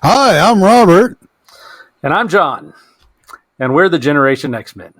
Hi, I'm Robert. And I'm John. And we're the GenerationX Men.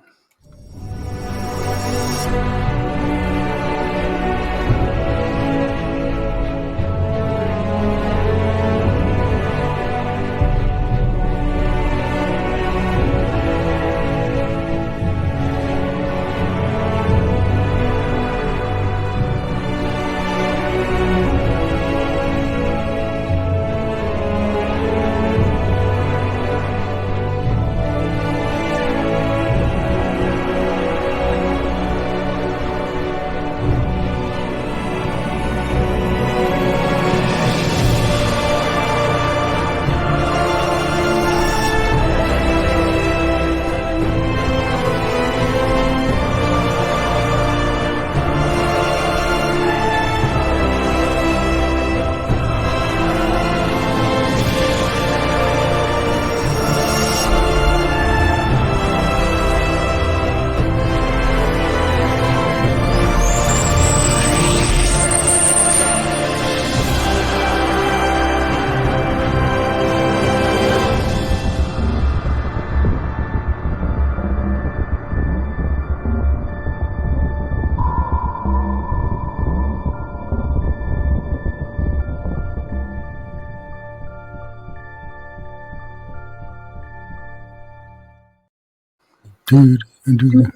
Dude,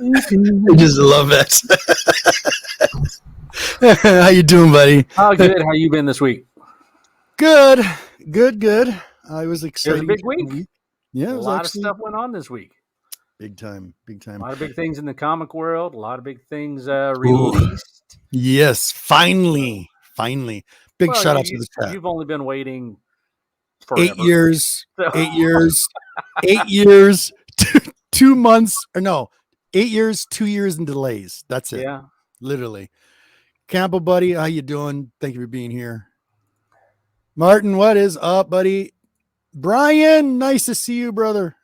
I just love that. How you doing, buddy? Oh, good. How you been this week? Good. I was It excited. was a big week. Yeah, it A was lot actually of stuff went on this week. big time. A lot of big things in the comic world. A lot of big things Ooh. released. Yes, finally. Big shout out to the chat. You've only been waiting forever. 8 years. 8 years. 8 years. 2 months. Or no, 8 years, 2 years in delays. That's it. Yeah. Literally. Campbell, buddy, how you doing? Thank you for being here. Martin, what is up, buddy? Brian, nice to see you, brother.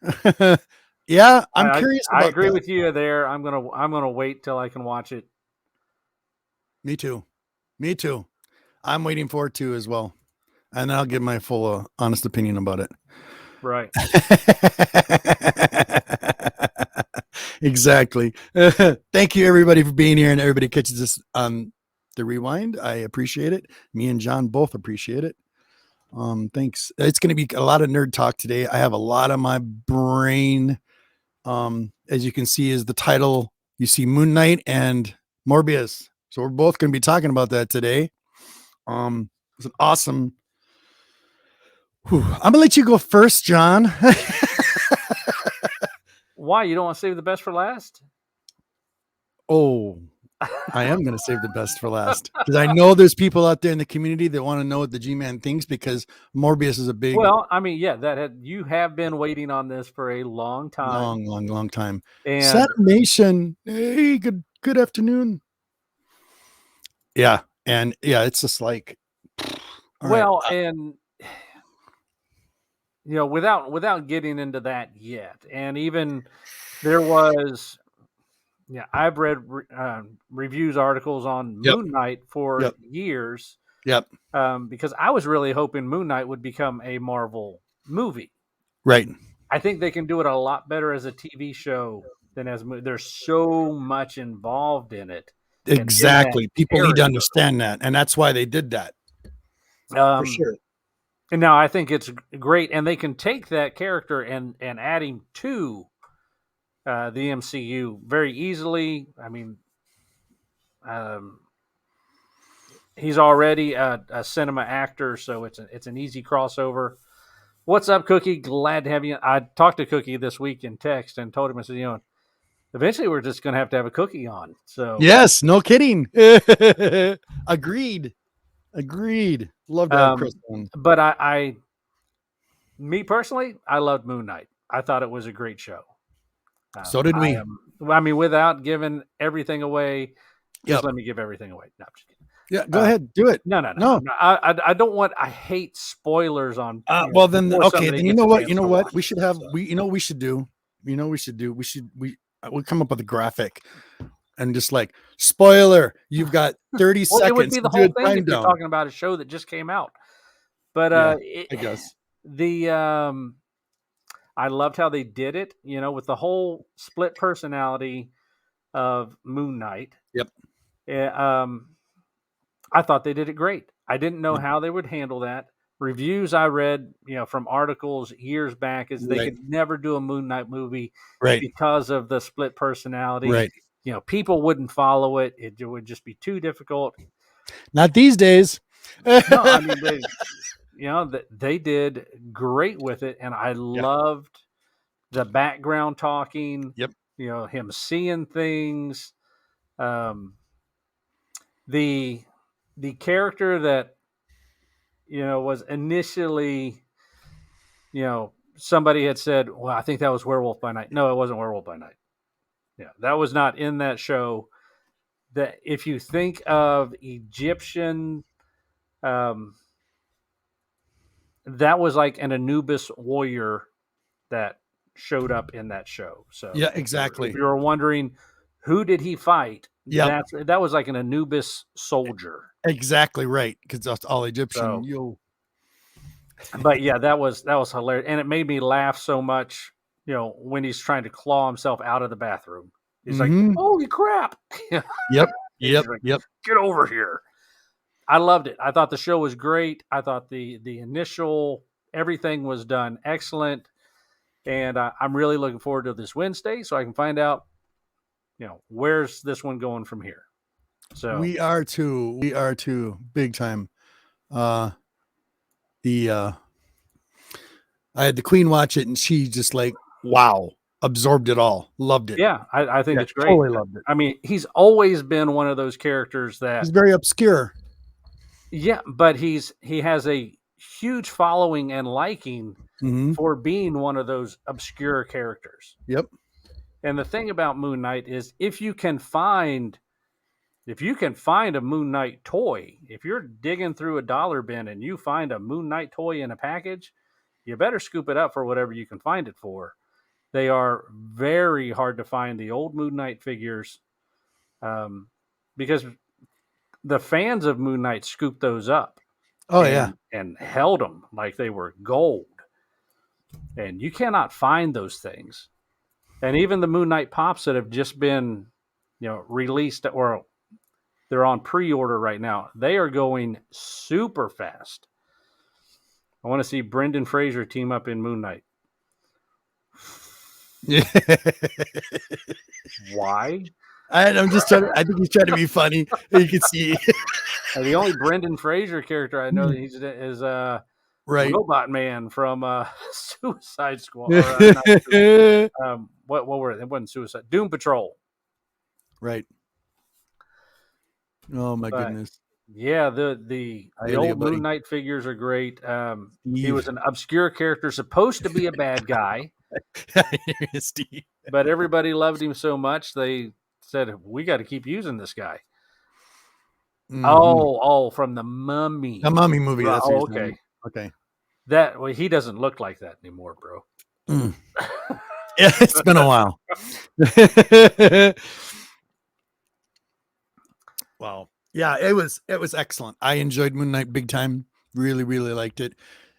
Yeah, I'm curious about I agree that. with you there. I'm gonna wait till I can watch it. Me too. I'm waiting for it too as well. And then I'll give my full honest opinion about it. Right. Exactly. Thank you everybody for being here, and everybody catches this on the rewind. I appreciate it. Me and John both appreciate it. Thanks. It's going to be a lot of nerd talk today. I have a lot on my brain. As you can see, is the title. You see Moon Knight and Morbius. So we're both going to be talking about that today. It's an awesome. I'm going to let you go first, John. Why? You don't want to save the best for last? Oh, I am going to save the best for last, because I know there's people out there in the community that want to know what the G-Man thinks, because Morbius is a big. Well, I mean, yeah, you have been waiting on this for a long time. Long time. And Saturn Nation, hey, good afternoon. Yeah, and yeah, it's just like. Well, right. And you know, without getting into that yet, and even there was. Yeah, I've read reviews articles on Moon Knight for years. Yep. Because I was really hoping Moon Knight would become a Marvel movie. Right. I think they can do it a lot better as a TV show than as there's so much involved in it. Exactly. People need to understand that, and that's why they did that. For sure. And now I think it's great, and they can take that character and add him to the MCU very easily. I mean, he's already a cinema actor, so it's an easy crossover. What's up, Cookie? Glad to have you. I talked to Cookie this week in text and told him, I said, you know, eventually we're just going to have a Cookie on. So yes, no kidding. Agreed. Love to have Chris on. But me personally, I loved Moon Knight. I thought it was a great show. So did we. I mean, without giving everything away, just let me give everything away. No, I'm just kidding. Yeah, go ahead, do it. No. I don't want. I hate spoilers on. Well, then okay. Then you know what? We should have. We should do. We'll come up with a graphic, and just like spoiler. You've got 30 seconds. It would be the whole thing if you're talking about a show that just came out. But I guess I loved how they did it, with the whole split personality of Moon Knight. Yep. I thought they did it great. I didn't know how they would handle that. Reviews I read, from articles years back, is they Right. could never do a Moon Knight movie Right. because of the split personality. Right. People wouldn't follow it. It would just be too difficult. Not these days. No, I mean they did great with it, and I loved the background talking. Yep. Him seeing things. The character that was initially, somebody had said, well, I think that was Werewolf by Night. No, it wasn't Werewolf by Night. Yeah, that was not in that show. That if you think of Egyptian, that was like an Anubis warrior that showed up in that show. So yeah, exactly. If you were wondering who did he fight, Yeah, that was like an Anubis soldier. Exactly right, because that's all Egyptian. But yeah, that was hilarious, and it made me laugh so much. When he's trying to claw himself out of the bathroom, he's like, "Holy crap!" Yep. Like, get over here. I loved it. I thought the show was great. I thought the initial everything was done excellent, and I'm really looking forward to this Wednesday so I can find out, where's this one going from here. So we are too big time. I had the Queen watch it, and she just like, wow, absorbed it all, loved it. Yeah, I think it's great. Totally loved it. I mean, he's always been one of those characters that he's very obscure. Yeah, but he has a huge following and liking for being one of those obscure characters. Yep. And the thing about Moon Knight is if you can find a Moon Knight toy, if you're digging through a dollar bin and you find a Moon Knight toy in a package, you better scoop it up for whatever you can find it for. They are very hard to find, the old Moon Knight figures, because the fans of Moon Knight scooped those up. And held them like they were gold. And you cannot find those things. And even the Moon Knight pops that have just been, released, or they're on pre-order right now, they are going super fast. I want to see Brendan Fraser team up in Moon Knight. Why? I'm just trying. I think he's trying to be funny. You can see. The only Brendan Fraser character I know that he's is Robot Man from Suicide Squad. What were they? It wasn't Suicide. Doom Patrol. Right. Oh my goodness. Yeah, the old Moon Knight figures are great. He was an obscure character, supposed to be a bad guy. Steve. But everybody loved him so much they said, we got to keep using this guy. From the Mummy. The Mummy movie. That's okay. Okay. He doesn't look like that anymore, bro. Yeah, it's been a while. Wow. Yeah, it was excellent. I enjoyed Moon Knight big time. Really, really liked it.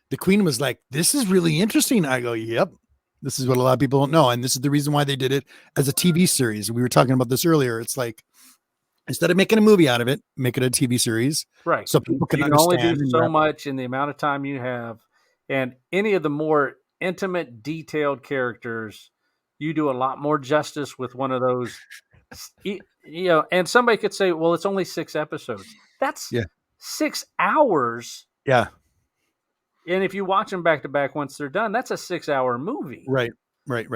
The Queen was like, this is really interesting. I go, yep. This is what a lot of people don't know. And this is the reason why they did it as a TV series. We were talking about this earlier. It's like, instead of making a movie out of it, make it a TV series. Right. So people can understand. You only do so much in the amount of time you have. And any of the more intimate, detailed characters, you do a lot more justice with one of those. And somebody could say, well, it's only 6 episodes. That's 6 hours. Yeah. And if you watch them back to back once they're done, that's a 6-hour movie. Right.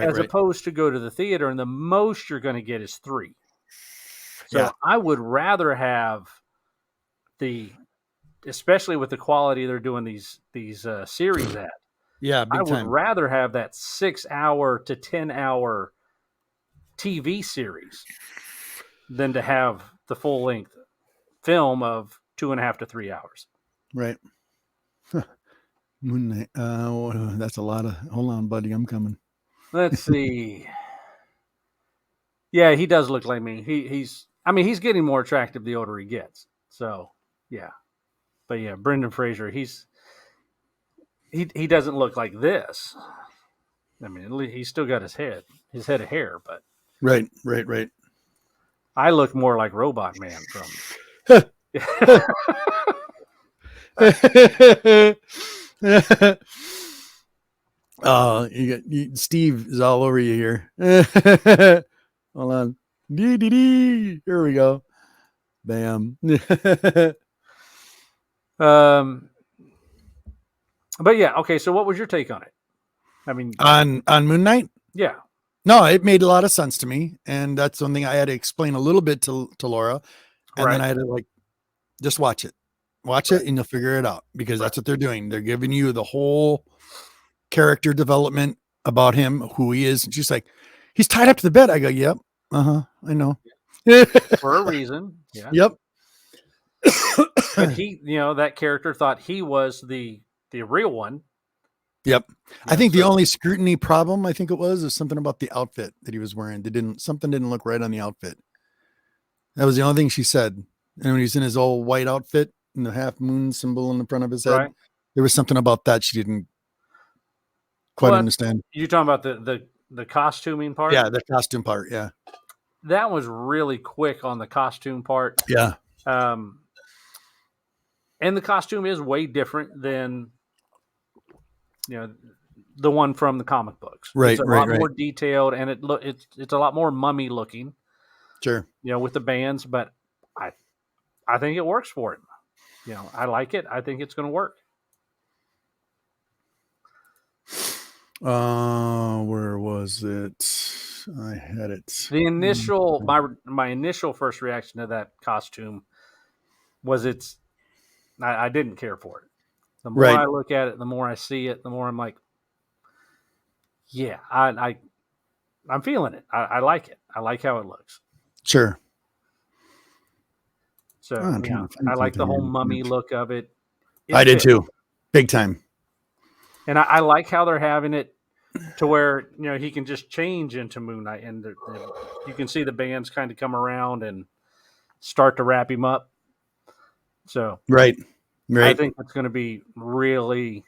As opposed to go to the theater, and the most you're going to get is 3. So I would rather have especially with the quality they're doing these series at. Yeah, big time. I would rather have that 6-hour to 10-hour TV series than to have the full length film of 2.5 to 3 hours. Right. Moon Knight. That's a lot of. Hold on, buddy. I'm coming. Let's see. Yeah, he does look like me. He's getting more attractive the older he gets. So, yeah. But yeah, Brendan Fraser, he doesn't look like this. I mean, he's still got his head of hair, but Right. I look more like Robot Man from. Steve is all over you here. Hold on. Here we go. Bam. But yeah, okay. So what was your take on it? I mean, on Moon Knight? yeah. No, it made a lot of sense to me, and that's something I had to explain a little bit to Laura, and then I had to like just watch it, and you'll figure it out, because that's what they're doing. They're giving you the whole character development about him, who he is. And she's like, he's tied up to the bed. I go, yep, I know, For a reason. Yeah. Yep. But he, that character thought he was the real one. Yep. I think the only scrutiny problem, I think it was something about the outfit that he was wearing. Something didn't look right on the outfit. That was the only thing she said. And when he's in his old white outfit and the half moon symbol in the front of his head, there was something about that she didn't quite understand. You're talking about the costuming part? Yeah, the costume part. Yeah. That was really quick on the costume part. Yeah. And the costume is way different than the one from the comic books. Right. It's a lot more detailed, and it's a lot more mummy looking. Sure. With the bands, but I think it works for him. I like it. I think it's going to work. Where was it? I had it. The initial my initial first reaction to that costume was I didn't care for it. The more I look at it, the more I see it, the more I'm like, yeah, I'm feeling it. I like it. I like how it looks. Sure. So I like the whole mummy look of it. I did too. Big time. And I like how they're having it to where, he can just change into Moon Knight, and you can see the bands kind of come around and start to wrap him up. So right. I think it's going to be really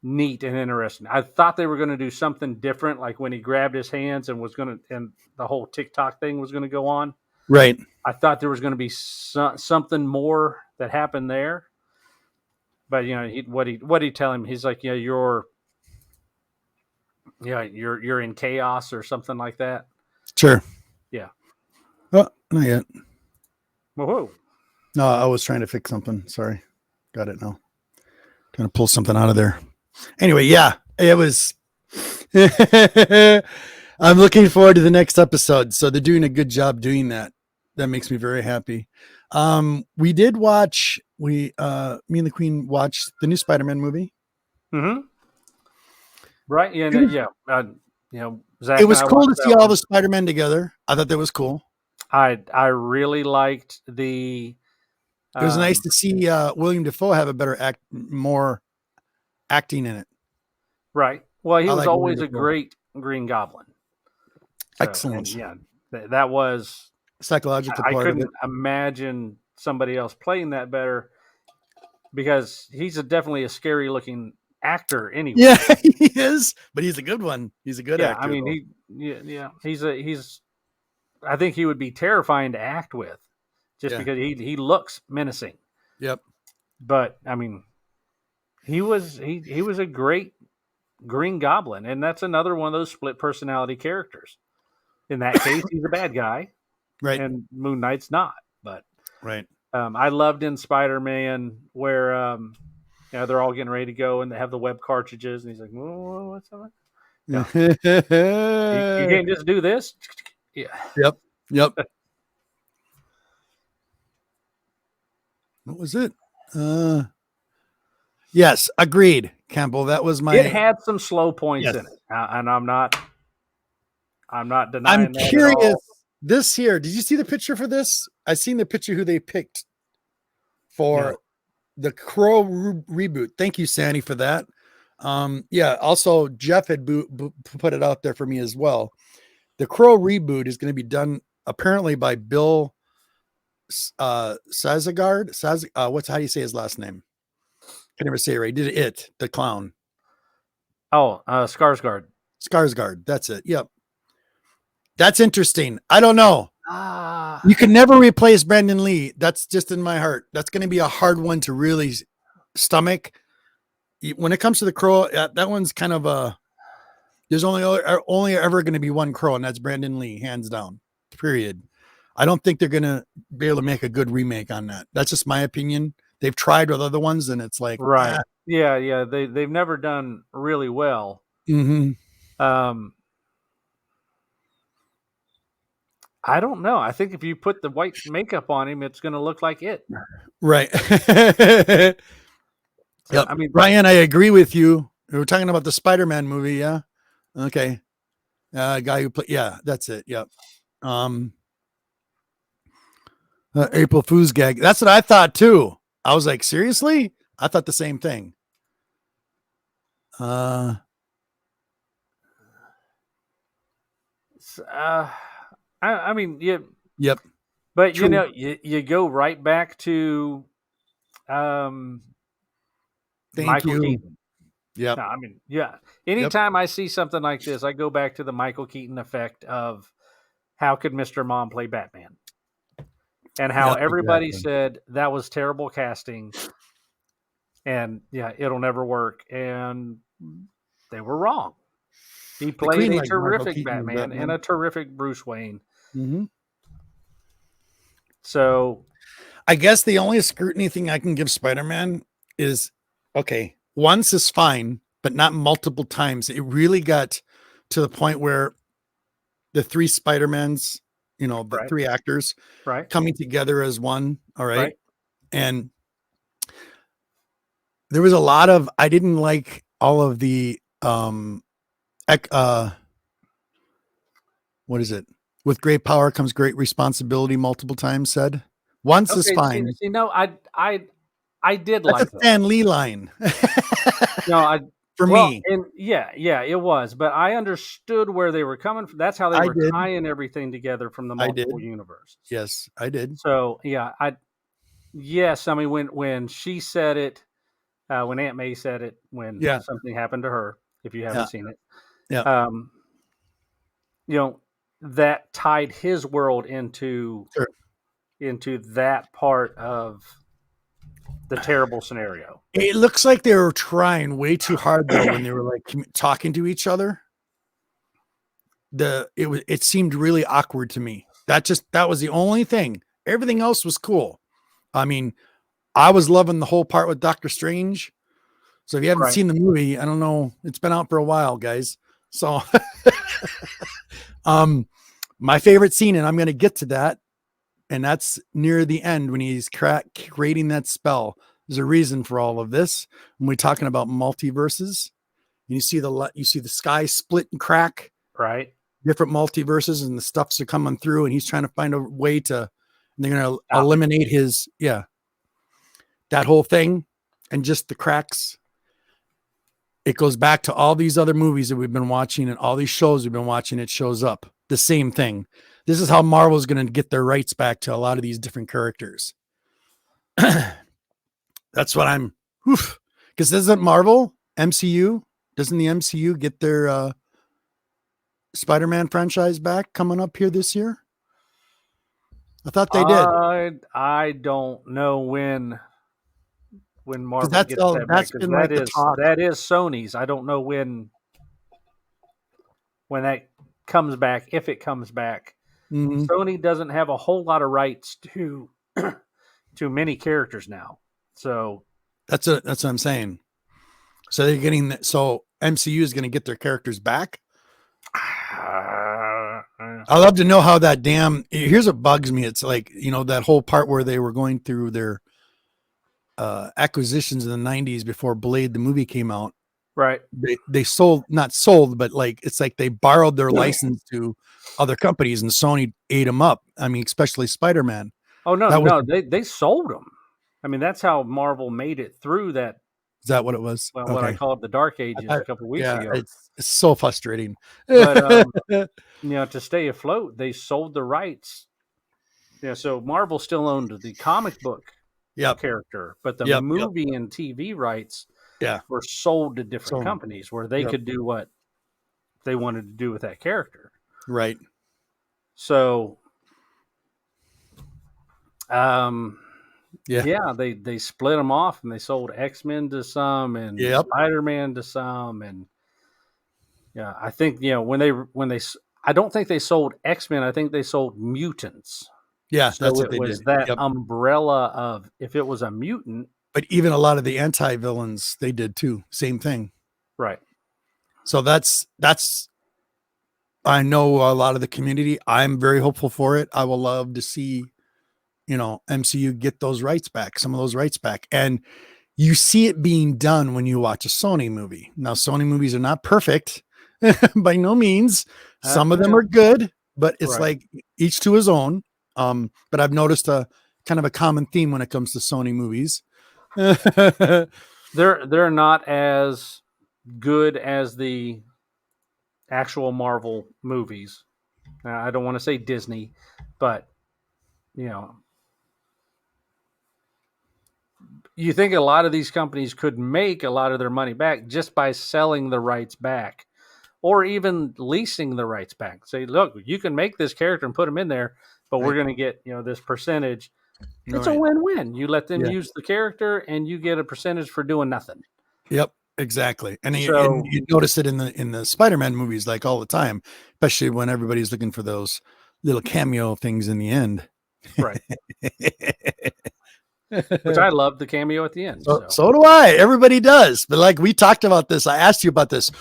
neat and interesting. I thought they were going to do something different, like when he grabbed his hands and the whole TikTok thing was going to go on. Right. I thought there was going to be something more that happened there. But what he tell him? He's like, you're in chaos or something like that. Sure. Yeah. Oh, not yet. Whoa. No, I was trying to fix something. Sorry. Got it now. Trying to pull something out of there. Anyway, yeah, it was. I'm looking forward to the next episode. So they're doing a good job doing that. That makes me very happy. We did watch. Me and the Queen watched the new Spider-Man movie. Mm-hmm. Right. Yeah. Zach, it was cool to see all the Spider-Men together. I thought that was cool. I really liked the. It was nice to see William Dafoe have a better more acting in it. Right. Well, he was always a great Green Goblin. So, excellent. Yeah, that was psychological part of it. I couldn't imagine somebody else playing that better, because he's definitely a scary looking actor anyway. Yeah, he is, but he's a good one. He's a good actor. I mean, he's I think he would be terrifying to act with, just because he looks menacing. Yep. But I mean, he was a great Green Goblin, and that's another one of those split personality characters. In that case, he's a bad guy, right? And Moon Knight's not. But right. I loved in Spider-Man where they're all getting ready to go and they have the web cartridges, and he's like, "Whoa, what's that?" Yeah. you can't just do this. Yeah. Yep. What was it? Yes, agreed, Campbell. That was my. It had some slow points in it, and I'm not denying. I'm curious. This here, did you see the picture for this? I seen the picture who they picked for the Crow reboot. Thank you, Sandy, for that. Also Jeff had put it out there for me as well. The Crow reboot is going to be done apparently by Bill Sazagard. How do you say his last name? I never say it right. Did it? The clown. Oh, Skarsgård. Skarsgård. That's it. Yep. That's interesting. I don't know. Ah, You can never replace Brandon Lee. That's just in my heart. That's going to be a hard one to really stomach. When it comes to the Crow, that one's kind of a. There's only ever going to be one Crow, and that's Brandon Lee, hands down. Period. I don't think they're going to be able to make a good remake on that. That's just my opinion. They've tried with other ones, and it's like, right. Yeah. They've never done really well. Mm-hmm. I don't know. I think if you put the white makeup on him, it's going to look like it. Right. So, Yep. I mean, Ryan, I agree with you. We were talking about the Spider-Man movie. Yeah. Okay. Guy who played. Yeah, that's it. Yep. April Fool's gag. That's what I thought too. I was like, seriously? I thought the same thing. I mean, yeah, Yep. but True. you know, you go right back to Thank Michael you. Keaton. Yep. No, I mean, yeah. Anytime I see something like this, I go back to the Michael Keaton effect of how could Mr. Mom play Batman? And how Yep, everybody exactly. said that was terrible casting and yeah, it'll never work. And they were wrong. He The played Queen a liked Michael terrific Keaton as Batman and Batman. a terrific Bruce Wayne. Mm-hmm. So I guess the only scrutiny thing I can give Spider-Man is okay, once is fine, but not multiple times. It really got to the point where the three Spider-Mans, the right, three actors right, coming together as one. All right. right. And there was a lot of, I didn't like all of the, what is it? With great power comes great responsibility, multiple times said. Once is Okay, fine. no, I did That's a like that. Stan Lee line. No, For well, me. and yeah, it was, but I understood where they were coming from. That's how they I were did. tying everything together from the I did. multiple universes. Yes, I did. So yeah, yes, I mean when she said it, when Aunt May said it, when Yeah. something happened to her, if you haven't Yeah. seen it, Yeah. um, you know, that tied his world into Sure. that part of the terrible scenario. It looks like they were trying way too hard though when they were like talking to each other. It seemed really awkward to me. That was the only thing. Everything else was cool. I mean, I was loving the whole part with Doctor Strange. So if you haven't Right. seen the movie, I don't know. It's been out for a while, guys. So my favorite scene, and I'm gonna get to that, and that's near the end when he's creating that spell. There's a reason for all of this. When we're talking about multiverses, and you see the sky split and crack, Right. different multiverses, and the stuffs are coming through, and he's trying to find a way to. And they're gonna Stop it. eliminate that whole thing, and just the cracks. It goes back to all these other movies that we've been watching and all these shows we've been watching. It shows up the same thing. This is how Marvel's going to get their rights back to a lot of these different characters. That's what I'm, because doesn't Marvel MCU, doesn't the MCU get their Spider-Man franchise back coming up here this year? I thought they did. I don't know when Marvel That's gets all. that back That's because been like the talk. that is Sony's. I don't know when that comes back, if it comes back. Mm-hmm. Sony doesn't have a whole lot of rights to to many characters now. So that's what I'm saying. So they're getting that. So MCU is going to get their characters back. I love to know how that here's what bugs me. It's like, that whole part where they were going through their acquisitions in the 90s before Blade, the movie, came out. right. They not sold, but like, it's like they borrowed their license to other companies and Sony ate them up. I mean, especially Spider-Man. Oh, no, That was, they sold them. I mean, that's how Marvel made it through that. is that what it was? Well, what I Okay. call it the Dark Ages a couple of weeks Yeah, ago. it's so frustrating. But to stay afloat, they sold the rights. Yeah, so Marvel still owned the comic book Yep. character, but the Yep. Yep. movie and TV rights Yeah. were sold to different So, companies where they yep. could do what they wanted to do with that character. Right. So, um, Yeah. yeah, they split them off and they sold X-Men to some and Yep. Spider-Man to some, and yeah, I think when they I don't think they sold X-Men. I think they sold mutants. Yeah. That's So what it they did. was that Yep. umbrella of if it was a mutant, But even a lot of the anti-villains, they did too. Same thing. right? So that's I know a lot of the community. I'm very hopeful for it. I will love to see, MCU get those rights back, some of those rights back. And you see it being done when you watch a Sony movie. Now, Sony movies are not perfect by no means. Some of them Yeah, are good, but it's right. like each to his own. But I've noticed a kind of a common theme when it comes to Sony movies. They're not as good as the actual Marvel movies. Now, I don't want to say Disney, but you know, you think a lot of these companies could make a lot of their money back just by selling the rights back or even leasing the rights back. Say, look, you can make this character and put them in there, but we're Right. going to get, this percentage. It's a Right. win-win. You let them Yeah. use the character and you get a percentage for doing nothing. Yep, exactly. And So, you notice it in the Spider-Man movies like all the time, especially when everybody's looking for those little cameo things in the end. right. Which I love the cameo at the end. So do I. Everybody does. But like we talked about this, I asked you about this,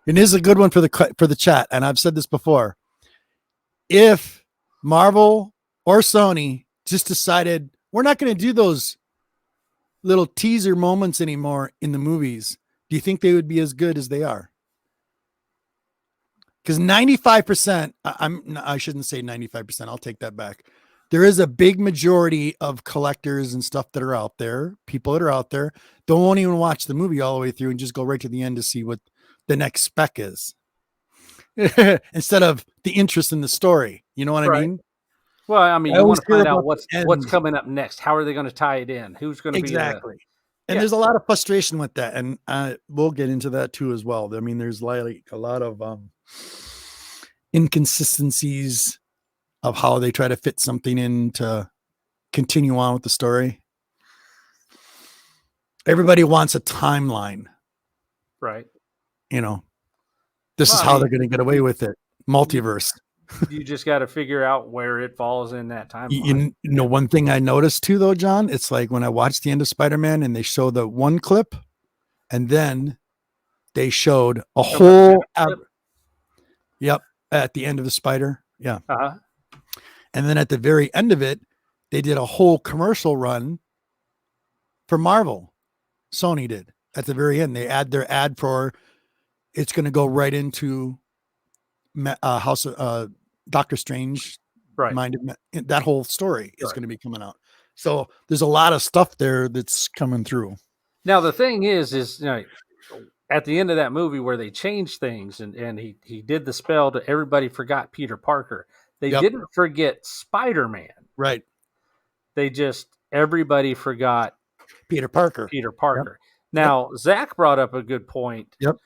and this is a good one for the chat. And I've said this before. If Marvel or Sony just decided we're not going to do those little teaser moments anymore in the movies, do you think they would be as good as they are? Because 95%, I shouldn't say 95%. I'll take that back. There is a big majority of collectors and stuff that are out there, people that are out there, don't won't even watch the movie all the way through and just go right to the end to see what the next spec is instead of the interest in the story. You know what I right. mean? Well, I mean, I you always want to hear find out about what's the what's end. coming up next. How are they going to tie it in? Who's going to be the Exactly. And Yeah. there's a lot of frustration with that. And we'll get into that too as well. I mean, there's like a lot of inconsistencies of how they try to fit something in to continue on with the story. Everybody wants a timeline. right? This Well, is I how they're mean, going to get away with it. Multiverse. you just got to figure out where it falls in that timeline. You know, one thing I noticed too, though, John, it's like when I watched the end of Spider-Man and they show the one clip and then they showed a whole, yep, at the end of the Spider. Yeah. Uh-huh. And then at the very end of it, they did a whole commercial run for Marvel. Sony did at the very end. They add their ad for it's going to go right into House of Doctor Strange. Right. That whole story is going to be coming out. So there's a lot of stuff there that's coming through. Now the thing is at the end of that movie where they changed things and he did the spell to everybody forgot Peter Parker. They didn't forget Spider-Man. Right. They just everybody forgot Peter Parker. Yep. Now Zach brought up a good point. Yep.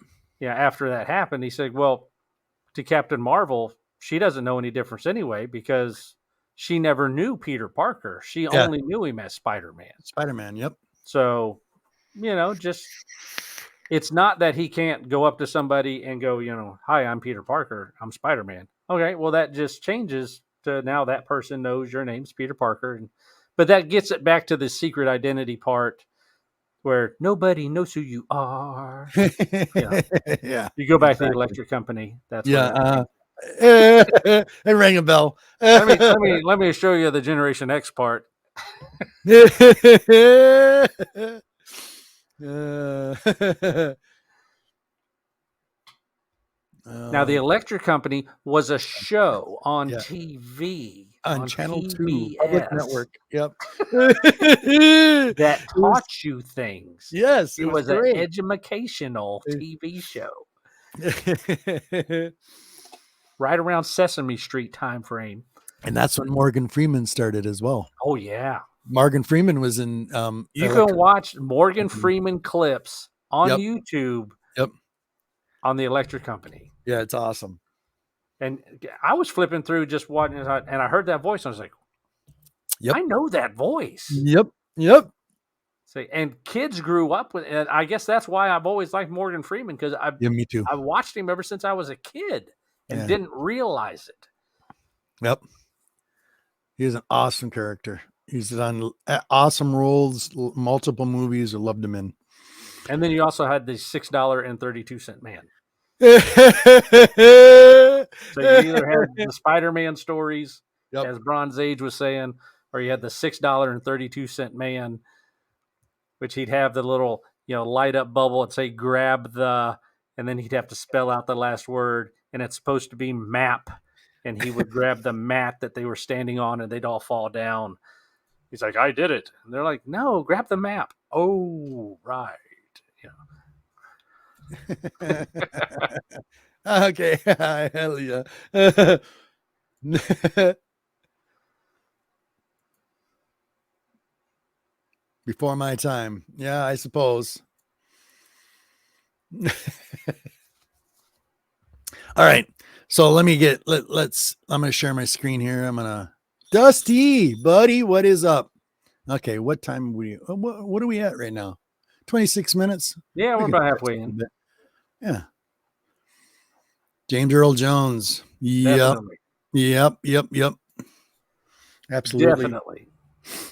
Yeah. After that happened, he said, "Well, to Captain Marvel, she doesn't know any difference anyway because she never knew Peter Parker. She only knew him as Spider-Man." Spider-Man. Yep. So, just it's not that he can't go up to somebody and go, "Hi, I'm Peter Parker. I'm Spider-Man." Okay, well that just changes to now that person knows your name's Peter Parker, but that gets it back to the secret identity part where nobody knows who you are. Yeah. You go back to the electric company. That's it rang a bell. let me show you the Generation X part. Now, the electric company was a show on TV on Channel 2 PBS, Public Network. Yep. that taught you things. Yes, it was an educational TV show. Right around Sesame Street time frame. And that's when Morgan Freeman started as well. Oh, yeah. Morgan Freeman was in You can watch Morgan Company. Freeman clips on Yep. YouTube Yep. on the Electric Company. Yeah, it's awesome. And I was flipping through just watching it, and I heard that voice. And I was like, Yep. I know that voice. Yep. Yep. See, and kids grew up with, and I guess that's why I've always liked Morgan Freeman, because Yeah, me too. I watched him ever since I was a kid and Yeah. didn't realize it. Yep. He's an awesome character. He's done awesome roles, multiple movies. I loved him in. And then you also had the $6.32 man. Yep. So you either had the Spider-Man stories, as Bronze Age was saying, or you had the $6.32 man, which he'd have the little, light up bubble and say grab the, and then he'd have to spell out the last word, and it's supposed to be map, and he would grab the mat that they were standing on and they'd all fall down. He's like, I did it. And they're like, no, grab the map. Oh, right. Okay. Hell yeah. Before my time. Yeah, I suppose. All right. So let me let's I'm gonna share my screen here. I'm gonna Dusty, buddy, what is up? Okay, what time what are we at right now? 26 minutes? Yeah, we're about halfway in. Yeah. James Earl Jones. Yep. Definitely. Yep. Absolutely.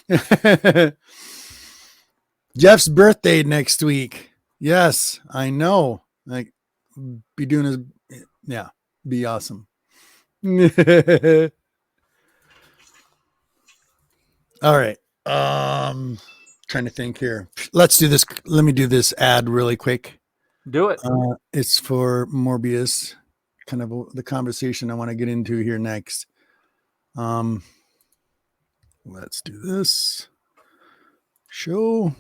Definitely. Jeff's birthday next week. Yes, I know. Like, be doing his, yeah, be awesome. All right. Trying to think here. Let's do this. Let me do this ad really quick. Do it. It's for Morbius, kind of the conversation I want to get into here next. Let's do this. Show.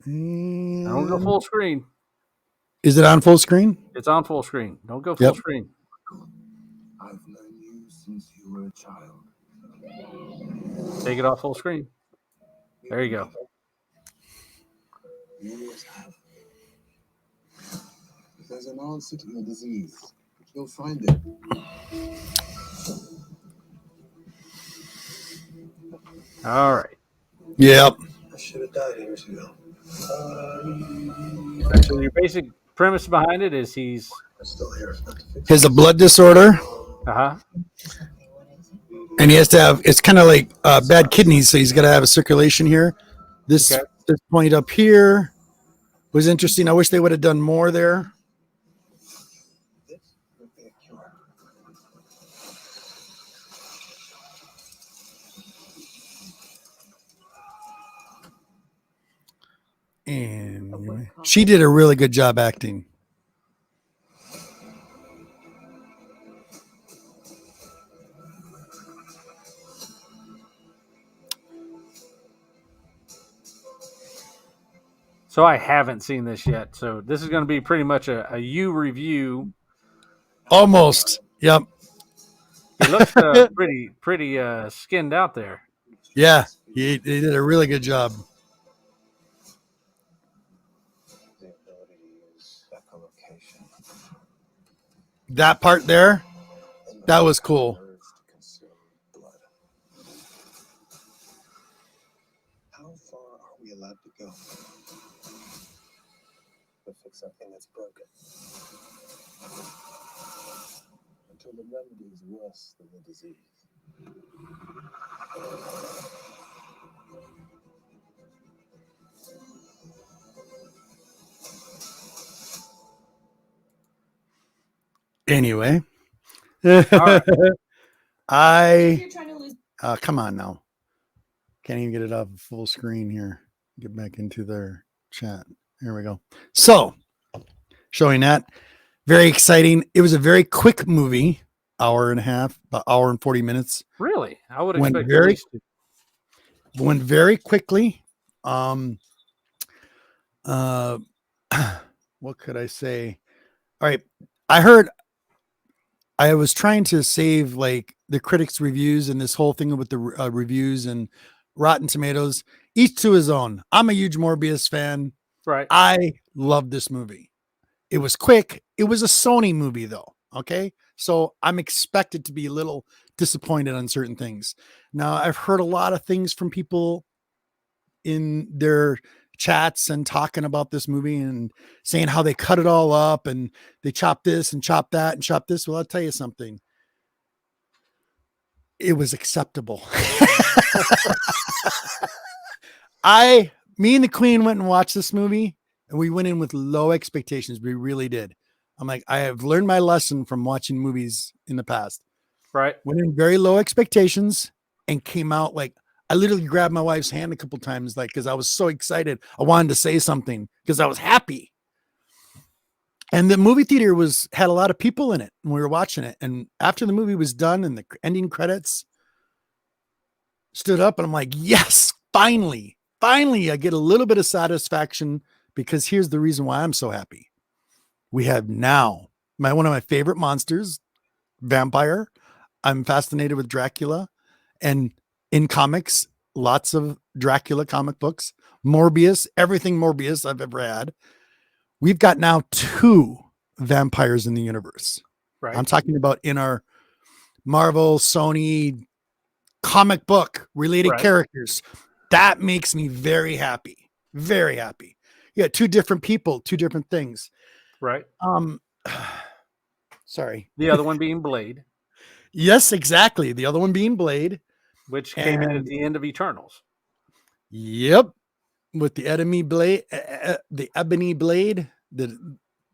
And Don't go full screen. Is it on full screen? It's on full screen. Don't go full screen. I've known you since you were a child. Take it off full screen. There you go. You always have. If there's an answer to your disease, you'll find it. All right. Yep. I should have died years ago. So your basic premise behind it is he's still here. He has a blood disorder. And he has to have, it's kind of like bad kidneys, so he's got to have a circulation here. This point up here was interesting. I wish they would have done more there. And she did a really good job acting. So I haven't seen this yet. So this is going to be pretty much a you review. Almost. Yep. He looks pretty skinned out there. Yeah, he did a really good job. That part there, that was cool. How far are we allowed to go to fix something that's broken? Until the remedy is worse than the disease. Anyway, right. Come on now. Can't even get it off full screen here. Get back into their chat. Here we go. So, showing that. Very exciting. It was a very quick movie, hour and a half, about hour and 40 minutes. Really? I would expect went very quickly. What could I say? All right. I was trying to save like the critics' reviews and this whole thing with the reviews and Rotten Tomatoes, each to his own. I'm a huge Morbius fan. Right. I love this movie. It was quick. It was a Sony movie though. Okay. So I'm expected to be a little disappointed on certain things. Now I've heard a lot of things from people in their chats and talking about this movie and saying how they cut it all up and they chop this and chop that and chop this. Well, I'll tell you something. It was acceptable. Me and the Queen went and watched this movie and we went in with low expectations. We really did. I'm like, I have learned my lesson from watching movies in the past. Right. Went in very low expectations and came out like, I literally grabbed my wife's hand a couple times, like, because I was so excited. I wanted to say something because I was happy. And the movie theater had a lot of people in it when we were watching it. And after the movie was done and the ending credits stood up, and I'm like, yes, finally, I get a little bit of satisfaction, because here's the reason why I'm so happy. We have now one of my favorite monsters, vampire. I'm fascinated with Dracula, and in comics, lots of Dracula comic books, Morbius, everything Morbius I've ever had. We've got now 2 vampires in the universe. Right. I'm talking about in our Marvel, Sony comic book related characters. That makes me very happy. Very happy. Yeah, 2 different people, 2 different things. Right. Sorry. The other one being Blade. Yes, exactly. The other one being Blade. Which came in at the end of Eternals. Yep. With the ebony blade,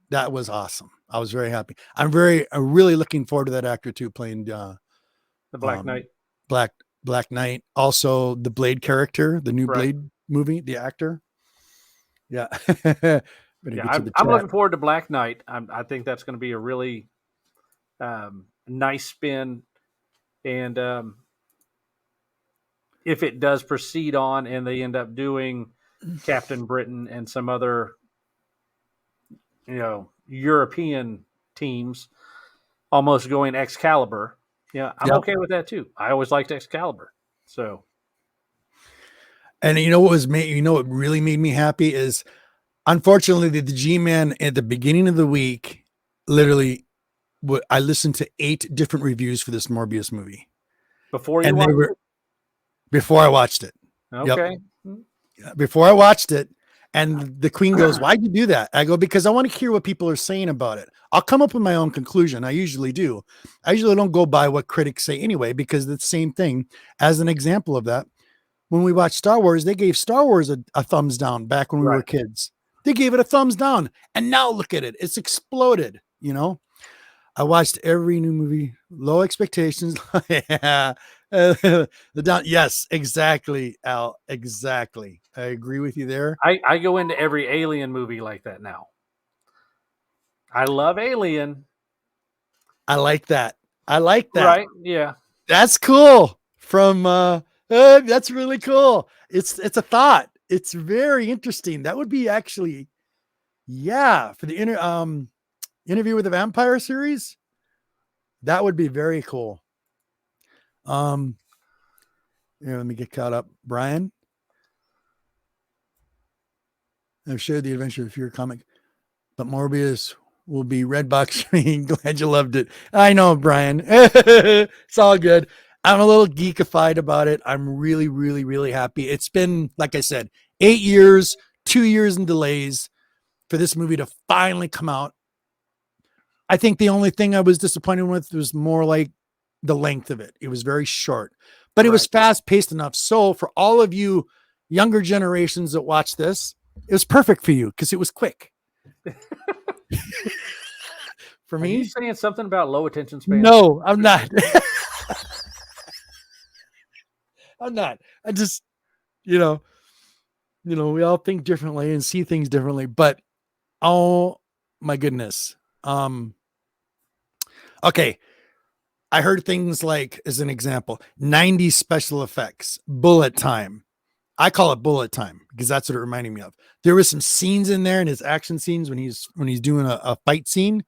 that was awesome. I was very happy. I'm really looking forward to that actor too, playing the Black Knight. Black Knight. Also the Blade character, the new Blade movie, the actor. Yeah. I'm looking forward to Black Knight. I think that's going to be a really nice spin. And if it does proceed on and they end up doing Captain Britain and some other, European teams almost going Excalibur, I'm okay with that too. I always liked Excalibur. So, and what really made me happy is, unfortunately, the G-Man at the beginning of the week, literally, I listened to 8 different reviews for this Morbius movie. Before I watched it. Okay. Yep. Before I watched it. And the Queen goes, why'd you do that? I go, because I want to hear what people are saying about it. I'll come up with my own conclusion. I usually do. I usually don't go by what critics say anyway, because it's the same thing. As an example of that, when we watched Star Wars, they gave Star Wars a thumbs down back when we were kids. They gave it a thumbs down. And now look at it. It's exploded, I watched every new movie, low expectations. Yeah. Yes, exactly, Al. Exactly. I agree with you there. I go into every Alien movie like that now. I love Alien. I like that. Right. Yeah. That's cool. That's really cool. It's a thought. It's very interesting. That would be actually, for the Interview with the Vampire series. That would be very cool. Let me get caught up. Brian, I've shared the Adventure of Fear comic, but Morbius will be Redbox. Glad you loved it. I know, Brian. It's all good. I'm a little geekified about it. I'm really, really, really happy. It's been, like I said, 8 years, 2 years in delays for this movie to finally come out. I think the only thing I was disappointed with was more like the length of it. It was very short, but it was fast paced enough. So for all of you younger generations that watch this, it was perfect for you because it was quick. For me, are you saying something about low attention span? No, I'm not. I'm not. I just, we all think differently and see things differently, but oh my goodness. Okay. I heard things like, as an example, 90s special effects, bullet time. I call it bullet time because that's what it reminded me of. There were some scenes in there in his action scenes when he's doing a fight scene.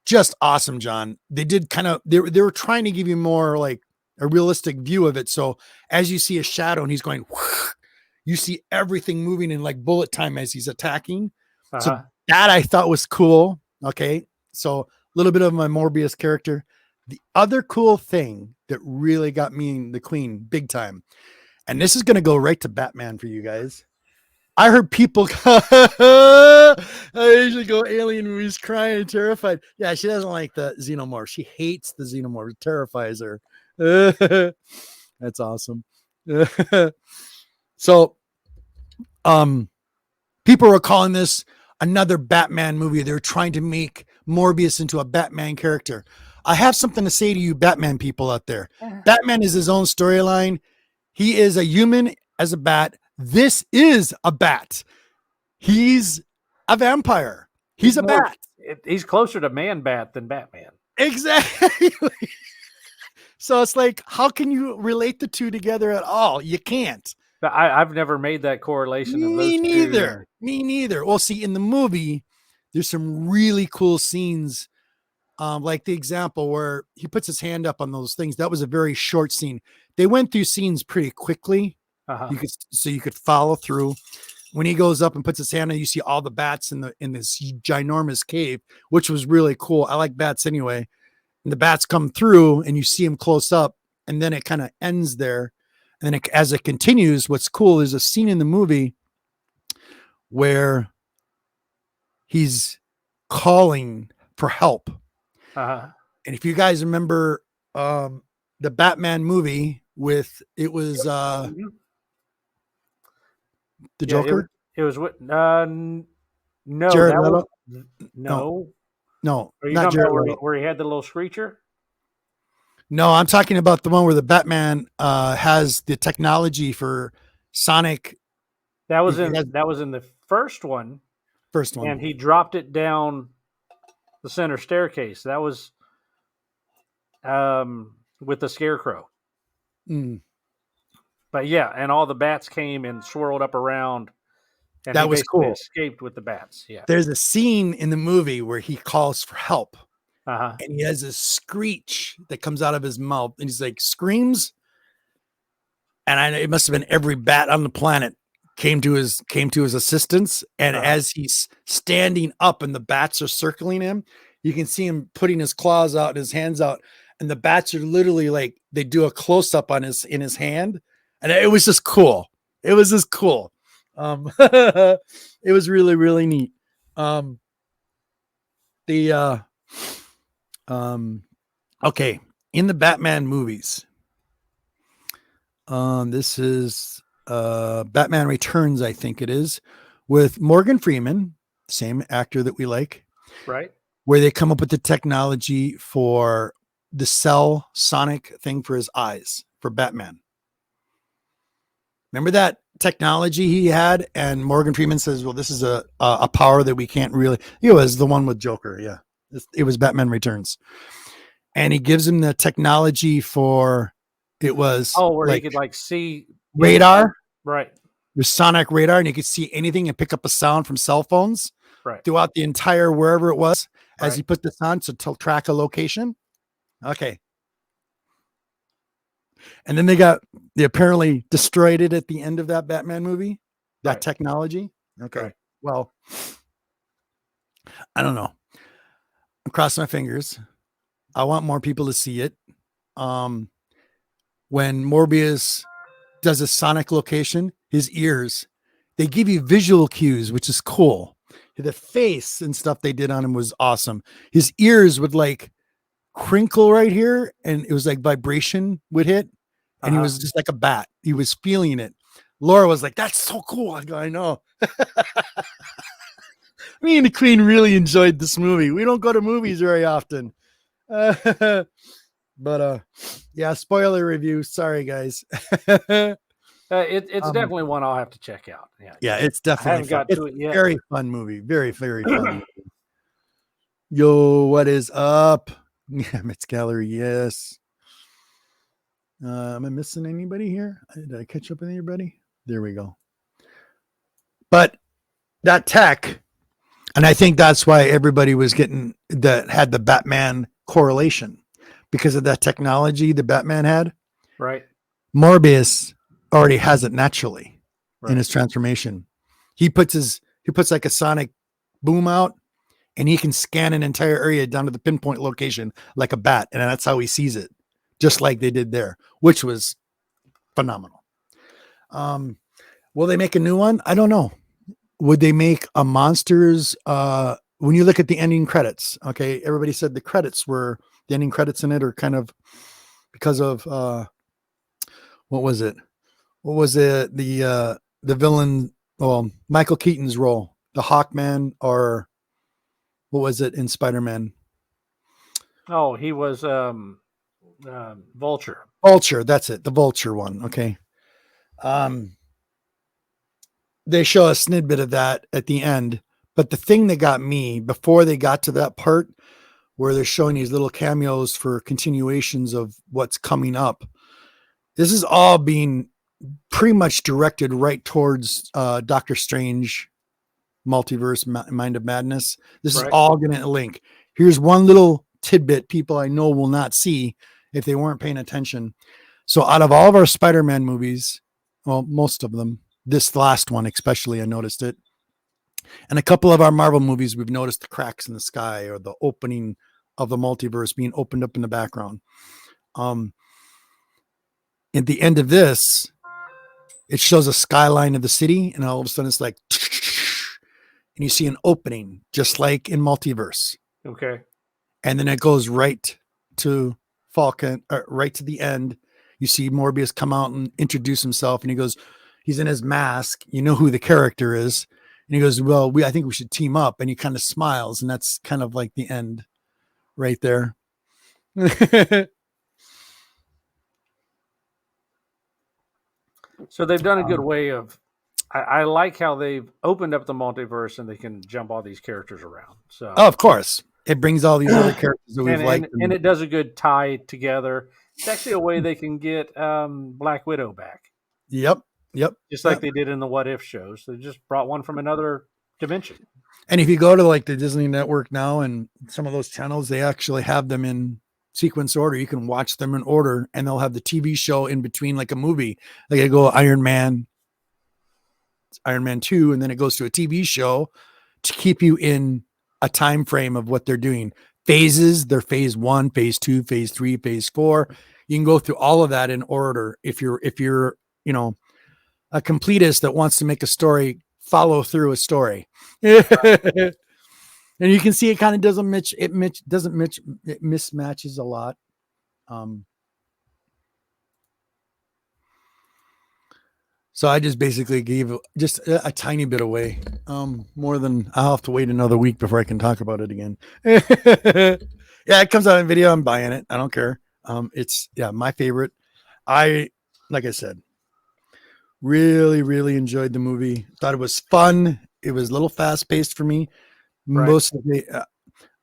Just awesome, John. They did they were trying to give you more like a realistic view of it. So as you see a shadow and he's going, you see everything moving in like bullet time as he's attacking. So that I thought was cool. Okay. So a little bit of my Morbius character. The other cool thing that really got me and the Queen big time, and this is going to go right to Batman for you guys. I heard people I usually go alien movies crying and terrified. Yeah, she doesn't like the xenomorph. She hates the xenomorph. It terrifies her. That's awesome. So people were calling this another Batman movie. They're trying to make Morbius into a Batman character. I have something to say to you Batman people out there. Batman is his own storyline. He is a human as a bat. This is a bat. He's a vampire. He's a bat. He's closer to Man-Bat than Batman. Exactly. So it's like, how can you relate the two together at all? You can't. But I've never made that correlation. Me neither. Me neither. Well, see, in the movie, there's some really cool scenes. Like the example where he puts his hand up on those things. That was a very short scene. They went through scenes pretty quickly. You could follow through. When he goes up and puts his hand on, you see all the bats in this ginormous cave, which was really cool. I like bats anyway. And the bats come through and you see them close up, and then it kind of ends there. And then as it continues, what's cool is a scene in the movie where he's calling for help. And if you guys remember the Batman movie the Joker? It was what? No. Jared Leto? No. No, Are you not talking Jared about Leto. where he had the little screecher? No, I'm talking about the one where the Batman has the technology for Sonic. That was in the first one. First one. And he dropped it down the center staircase. That was with the Scarecrow. But yeah, and all the bats came and swirled up around. And that was cool. Escaped with the bats. Yeah. There's a scene in the movie where he calls for help. And he has a screech that comes out of his mouth, and he's like screams. And it must have been every bat on the planet came to his assistance. And as he's standing up and the bats are circling him, you can see him putting his claws out and his hands out. And the bats are literally like, they do a close up on in his hand. And it was just cool. It was just cool. It was really, really neat. Okay. In the Batman movies, this is Batman Returns, I think it is, with Morgan Freeman, same actor that we like, right? Where they come up with the technology for the cell sonic thing for his eyes for Batman. Remember that technology he had? And Morgan Freeman says, well, this is a power that we can't really. It was the one with Joker. Yeah. It was Batman Returns. And he gives him the technology for it was. Oh, where he could like see radar. Right. With sonic radar, and he could see anything and pick up a sound from cell phones throughout the entire wherever it was as he put this on to track a location. Okay. And then they apparently destroyed it at the end of that Batman movie, that technology. Okay. Well, I don't know. I'm crossing my fingers. I want more people to see it. When Morbius does a sonic location, his ears, they give you visual cues, which is cool. The face and stuff they did on him was awesome. His ears would like crinkle right here, and it was like vibration would hit. And he was just like a bat. He was feeling it. Laura was like, that's so cool. I go, I know. Me and the Queen really enjoyed this movie. We don't go to movies very often. But yeah, spoiler review. Sorry, guys. It's definitely one I'll have to check out. Yeah, it's definitely I haven't got to it yet. Very fun movie. Very, very fun movie. Yo, what is up? Yeah, Mitz Gallery, yes. Am I missing anybody here? Did I catch up with anybody? There we go. But that tech, and I think that's why everybody was getting had the Batman correlation because of that technology the Batman had. Right. Morbius already has it naturally in Right. his transformation. He puts like a sonic boom out, and he can scan an entire area down to the pinpoint location like a bat, and that's how he sees it, just like they did there, which was phenomenal. Will they make a new one? I don't know. Would they make a monsters? When you look at the ending credits, okay, everybody said the ending credits in it are kind of because of what was it? What was it? The villain, Michael Keaton's role, the Hawkman, or what was it in Spider-Man? Oh, he was Vulture. Vulture, that's it, the Vulture one. Okay. They show a snippet of that at the end, but the thing that got me before they got to that part where they're showing these little cameos for continuations of what's coming up, this is all being pretty much directed right towards Doctor Strange multiverse mind of madness. This is Right. all going to link. Here's one little tidbit people I know will not see if they weren't paying attention. So out of all of our Spider-Man movies, well, most of them, this last one especially, I noticed it, and a couple of our Marvel movies, we've noticed the cracks in the sky or the opening of the multiverse being opened up in the background. At the end of this, it shows a skyline of the city, and all of a sudden it's like, and you see an opening, just like in multiverse. Okay. And then it goes right to Falcon, right to the end. You see Morbius come out and introduce himself, and he goes, he's in his mask. You know who the character is. And he goes, well, I think we should team up. And he kind of smiles, and that's kind of like the end right there. So they've done a good way of. I like how they've opened up the multiverse and they can jump all these characters around. So, of course, it brings all these other characters that we've liked. and it does a good tie together. It's actually a way they can get Black Widow back. Yep. Just like they did in the What If shows. They just brought one from another dimension. And if you go to like the Disney Network now and some of those channels, they actually have them in sequence order. You can watch them in order, and they'll have the TV show in between, like a movie. Like I go Iron Man 2, and then it goes to a TV show to keep you in a time frame of what they're doing. Phases, they're phase 1, phase 2, phase 3, phase 4. You can go through all of that in order if you're a completist that wants to make a story follow through a story. And you can see it kind of doesn't match. It mismatches a lot. So I just basically gave just a tiny bit away. More than I'll have to wait another week before I can talk about it again. Yeah, it comes out in video. I'm buying it. I don't care. It's my favorite. Like I said, really, really enjoyed the movie. Thought it was fun. It was a little fast paced for me. Right. Most of the,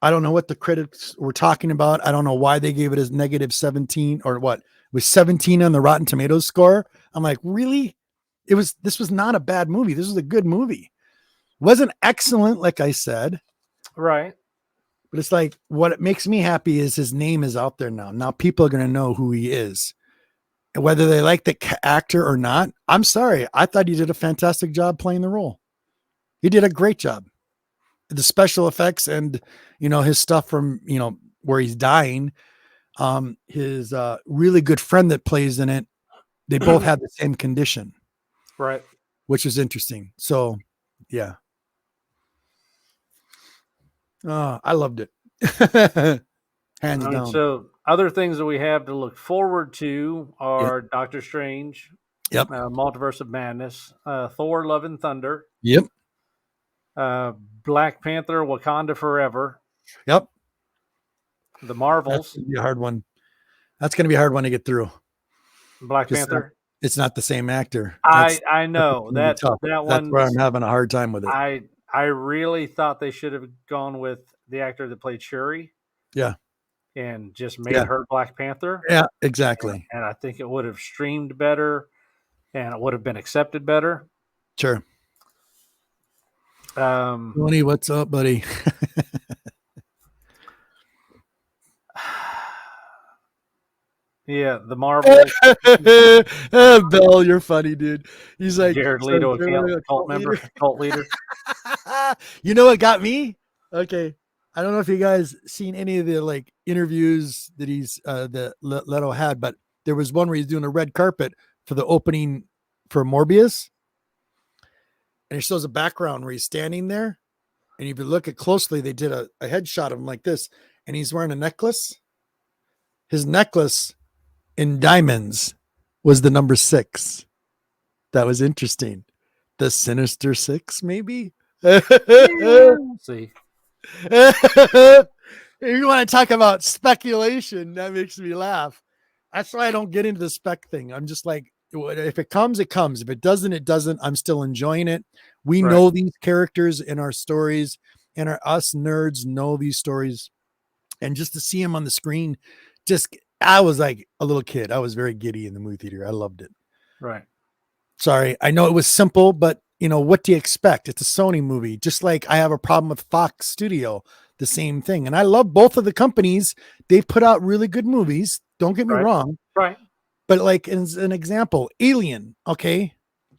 I don't know what the critics were talking about. I don't know why they gave it as negative 17 or what. It was 17 on the Rotten Tomatoes score. I'm like, really? This was not a bad movie. This was a good movie. Wasn't excellent, like I said. Right. But it's like, what makes me happy is his name is out there now. Now people are going to know who he is. And whether they like the actor or not, I'm sorry. I thought he did a fantastic job playing the role. He did a great job. The special effects and, his stuff from, where he's dying. His really good friend that plays in it, they both had the same condition. Right. Which is interesting. So, yeah. I loved it. Hands down. So, other things that we have to look forward to are Doctor Strange, Multiverse of Madness, Thor: Love and Thunder, Black Panther: Wakanda Forever, the Marvels. That's gonna be a hard one. That's going to be a hard one to get through. Black Panther. It's not the same actor. I know that one. That's where I'm having a hard time with it. I really thought they should have gone with the actor that played Shuri. Yeah. And just made her Black Panther. Yeah, exactly. And I think it would have streamed better and it would have been accepted better. Sure. Tony, what's up, buddy? Yeah, the Marvel. Bill, you're funny, dude. He's like, Jared so Leto, Jared Leto, a cult member, leader. cult leader. You know what got me? Okay. I don't know if you guys seen any of the like interviews that Leto had, but there was one where he's doing a red carpet for the opening for Morbius. And he shows a background where he's standing there. And if you look at closely, they did a headshot of him like this, and he's wearing a necklace. His necklace in diamonds was the number 6. That was interesting. The Sinister Six, maybe? See. If you want to talk about speculation, that makes me laugh. That's why I don't get into the spec thing. I'm just like, if it comes, it comes. If it doesn't, it doesn't. I'm still enjoying it. We know these characters in our stories, and us nerds know these stories. And just to see them on the screen, I was like a little kid. I was very giddy in the movie theater. I loved it. Right. Sorry. I know it was simple, but what do you expect? It's a Sony movie. Just like I have a problem with Fox Studio, the same thing. And I love both of the companies. They've put out really good movies. Don't get me wrong. Right. But like as an example, Alien. Okay.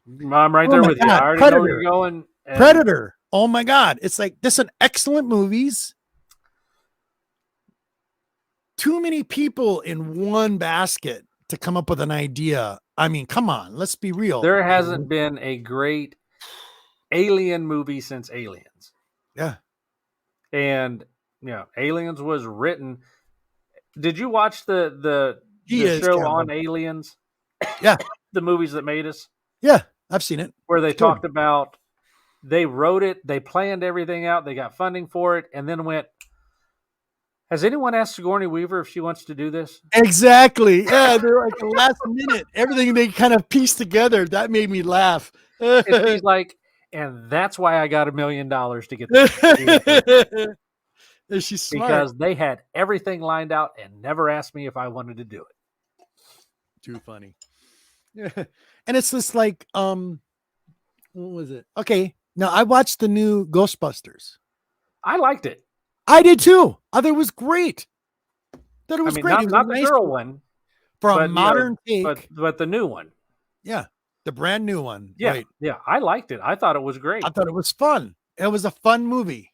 I'm right there with you. I already know where you're going. Predator. Oh my God. It's like, this are excellent movies. Too many people in one basket to come up with an idea. I mean, come on, let's be real. There hasn't been a great alien movie since Aliens. Yeah. And Aliens was written. Did you watch the show on Aliens? Yeah. The movies that made us? Yeah, I've seen it. Where they talked about, they wrote it, they planned everything out, they got funding for it, and then went, has anyone asked Sigourney Weaver if she wants to do this? Exactly. Yeah, they're like the last minute. Everything they kind of pieced together. That made me laugh. And she's like, and that's why I got $1 million to get this. She's smart. Because they had everything lined out and never asked me if I wanted to do it. Too funny. And it's just like, what was it? Okay. Now I watched the new Ghostbusters. I liked it. I did too. I thought it was great. That it was great. Not the girl one. For a modern take. But the new one. Yeah. The brand new one. Yeah. Right. Yeah. I liked it. I thought it was great. I thought it was fun. It was a fun movie.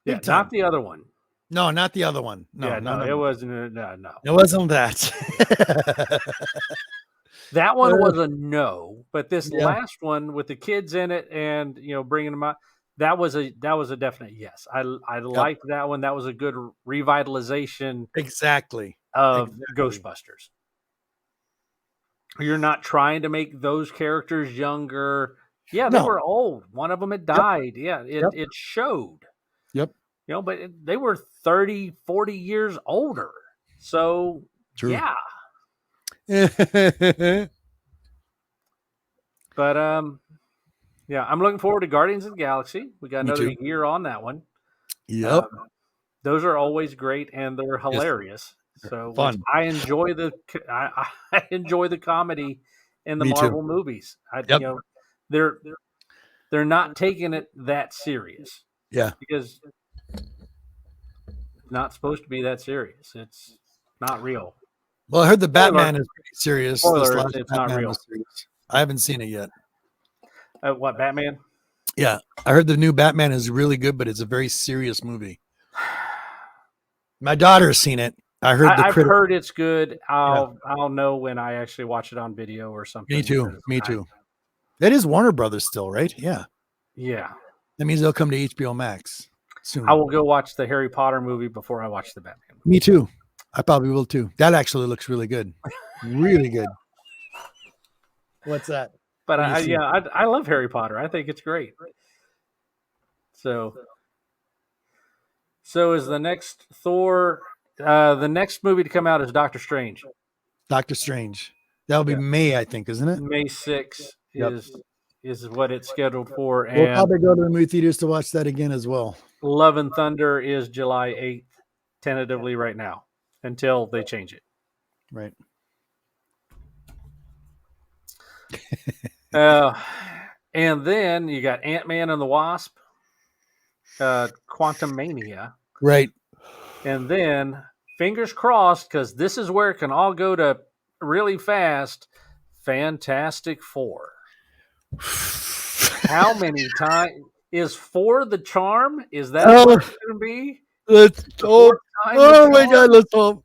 Yeah. Not the other one. No, not the other one. No, it wasn't. No. It wasn't that. That one was a no, but this last one with the kids in it and bringing them out, that was a definite yes. I liked that one. That was a good revitalization. Exactly. Of Ghostbusters. You're not trying to make those characters younger. Yeah, they were old. One of them had died. Yep. Yeah, it showed. Yep. But they were 30, 40 years older. So, true. Yeah. But I'm looking forward to Guardians of the Galaxy. We got another year on that one. Yep. Those are always great and they're hilarious. So fun. I enjoy I enjoy the comedy in the Marvel movies. They're not taking it that serious. Yeah. Because it's not supposed to be that serious. It's not real. Well, I heard the Batman is pretty serious. Spoiler, it's not real. I haven't seen it yet. What, Batman? Yeah. I heard the new Batman is really good, but it's a very serious movie. My daughter's seen it. I've heard it's good. I'll know when I actually watch it on video or something. Me too. That is Warner Brothers still, right? Yeah. Yeah. That means they'll come to HBO Max soon. I will go watch the Harry Potter movie before I watch the Batman movie. Me too. I probably will too. That actually looks really good. Really good. What's that? But I love Harry Potter. I think it's great. So is the next Thor, the next movie to come out is Doctor Strange. Doctor Strange. That'll be May, I think, isn't it? May 6th is what it's scheduled for. And we'll probably go to the movie theaters to watch that again as well. Love and Thunder is July 8th, tentatively right now, until they change it. Right. And then you got Ant-Man and the Wasp, Quantumania. Right. And then fingers crossed, because this is where it can all go to really fast. Fantastic Four. How many times is 4 the charm? Is that what it's going to be? Let's The hope. fourth time Oh the my charm? God, let's hope.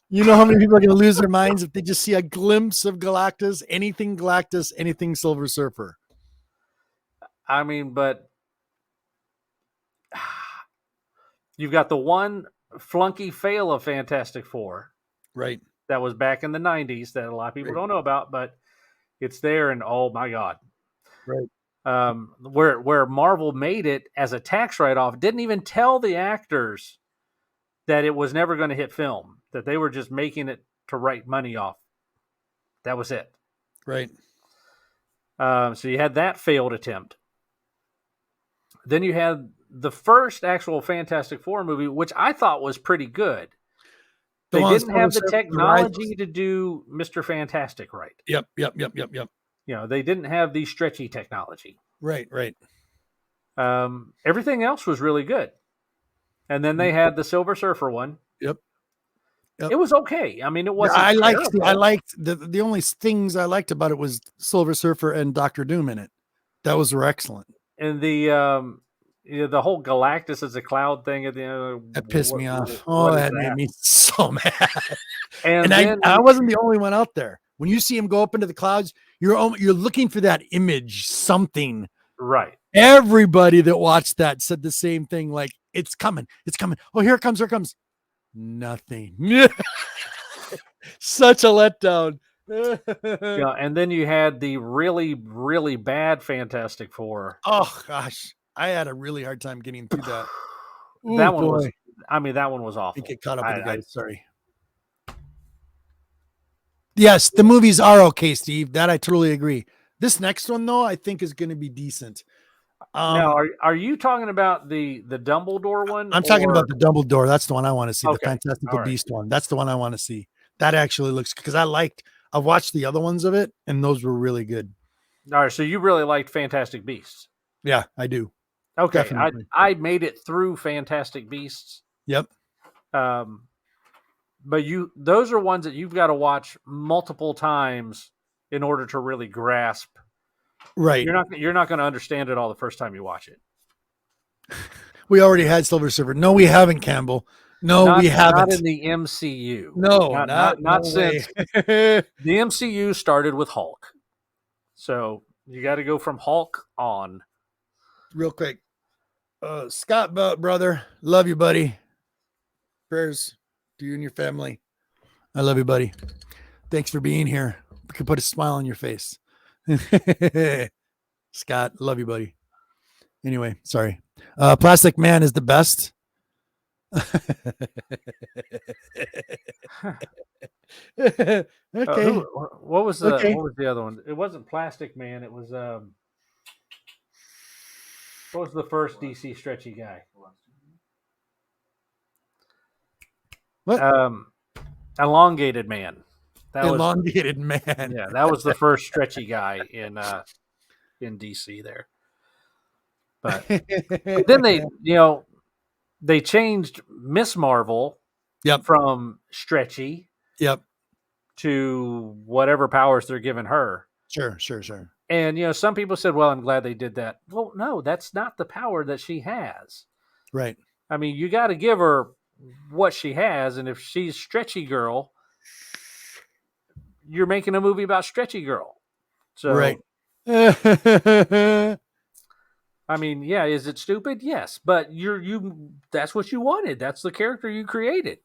You know how many people are going to lose their minds if they just see a glimpse of Galactus, anything Silver Surfer. I mean, but you've got the one flunky fail of Fantastic Four Right. that was back in the 90s that a lot of people Right. don't know about, but it's there, and oh my God. Right. Where Marvel made it as a tax write-off, didn't even tell the actors that it was never going to hit film, that they were just making it to write money off. That was it. Right. So you had that failed attempt. Then you had the first actual Fantastic Four movie, which I thought was pretty good. They didn't have the technology to do Mr. Fantastic right. Yep. They didn't have the stretchy technology. Right. Everything else was really good. And then they had the Silver Surfer one. Yep. It was okay. I mean, it wasn't. I liked the only things I liked about it was Silver Surfer and Doctor Doom in it. Those were excellent. And the whole Galactus as a cloud thing at the end. That pissed me off. That made me so mad. And then, I wasn't the only one out there. When you see him go up into the clouds, you're looking for that image, something. Right. Everybody that watched that said the same thing. Like, it's coming. Oh, here it comes. Nothing. Such a letdown. And then you had the really, really bad Fantastic Four. Oh gosh, I had a really hard time getting through that. That one was awful. Get caught up with you guys. Sorry. Yes, the movies are okay, Steve. That I totally agree. This next one, though, I think is going to be decent. Now, are you talking about the Dumbledore one? I'm talking about the Dumbledore. That's the one I want to see. Okay. The Fantastical Beast one. That's the one I want to see. That actually looks, because I've watched the other ones of it, and those were really good. All right, so you really liked Fantastic Beasts. Yeah, I do. Okay, Definitely. I made it through Fantastic Beasts. Yep. But those are ones that you've got to watch multiple times in order to really grasp. Right. You're not going to understand it all the first time you watch it. We already had Silver Surfer. No, we haven't, Campbell. No, we haven't. Not in the MCU. No, not since the MCU started with Hulk. So you got to go from Hulk on. Real quick. Scott, brother, love you, buddy. Prayers to you and your family. I love you, buddy. Thanks for being here. We can put a smile on your face. Scott, love you, buddy. Anyway, sorry. Plastic Man is the best. Okay. What was the other one? It wasn't Plastic Man. It was what was the first DC stretchy guy? What? Elongated Man. Elongated Man. Yeah, that was the first stretchy guy in DC there. But then they changed Miss Marvel from stretchy to whatever powers they're giving her. Sure. And some people said, well, I'm glad they did that. Well, no, that's not the power that she has. Right. I mean, you got to give her what she has, and if she's Stretchy Girl, you're making a movie about Stretchy Girl. So, right. I mean, yeah, is it stupid? Yes, but that's what you wanted. That's the character you created.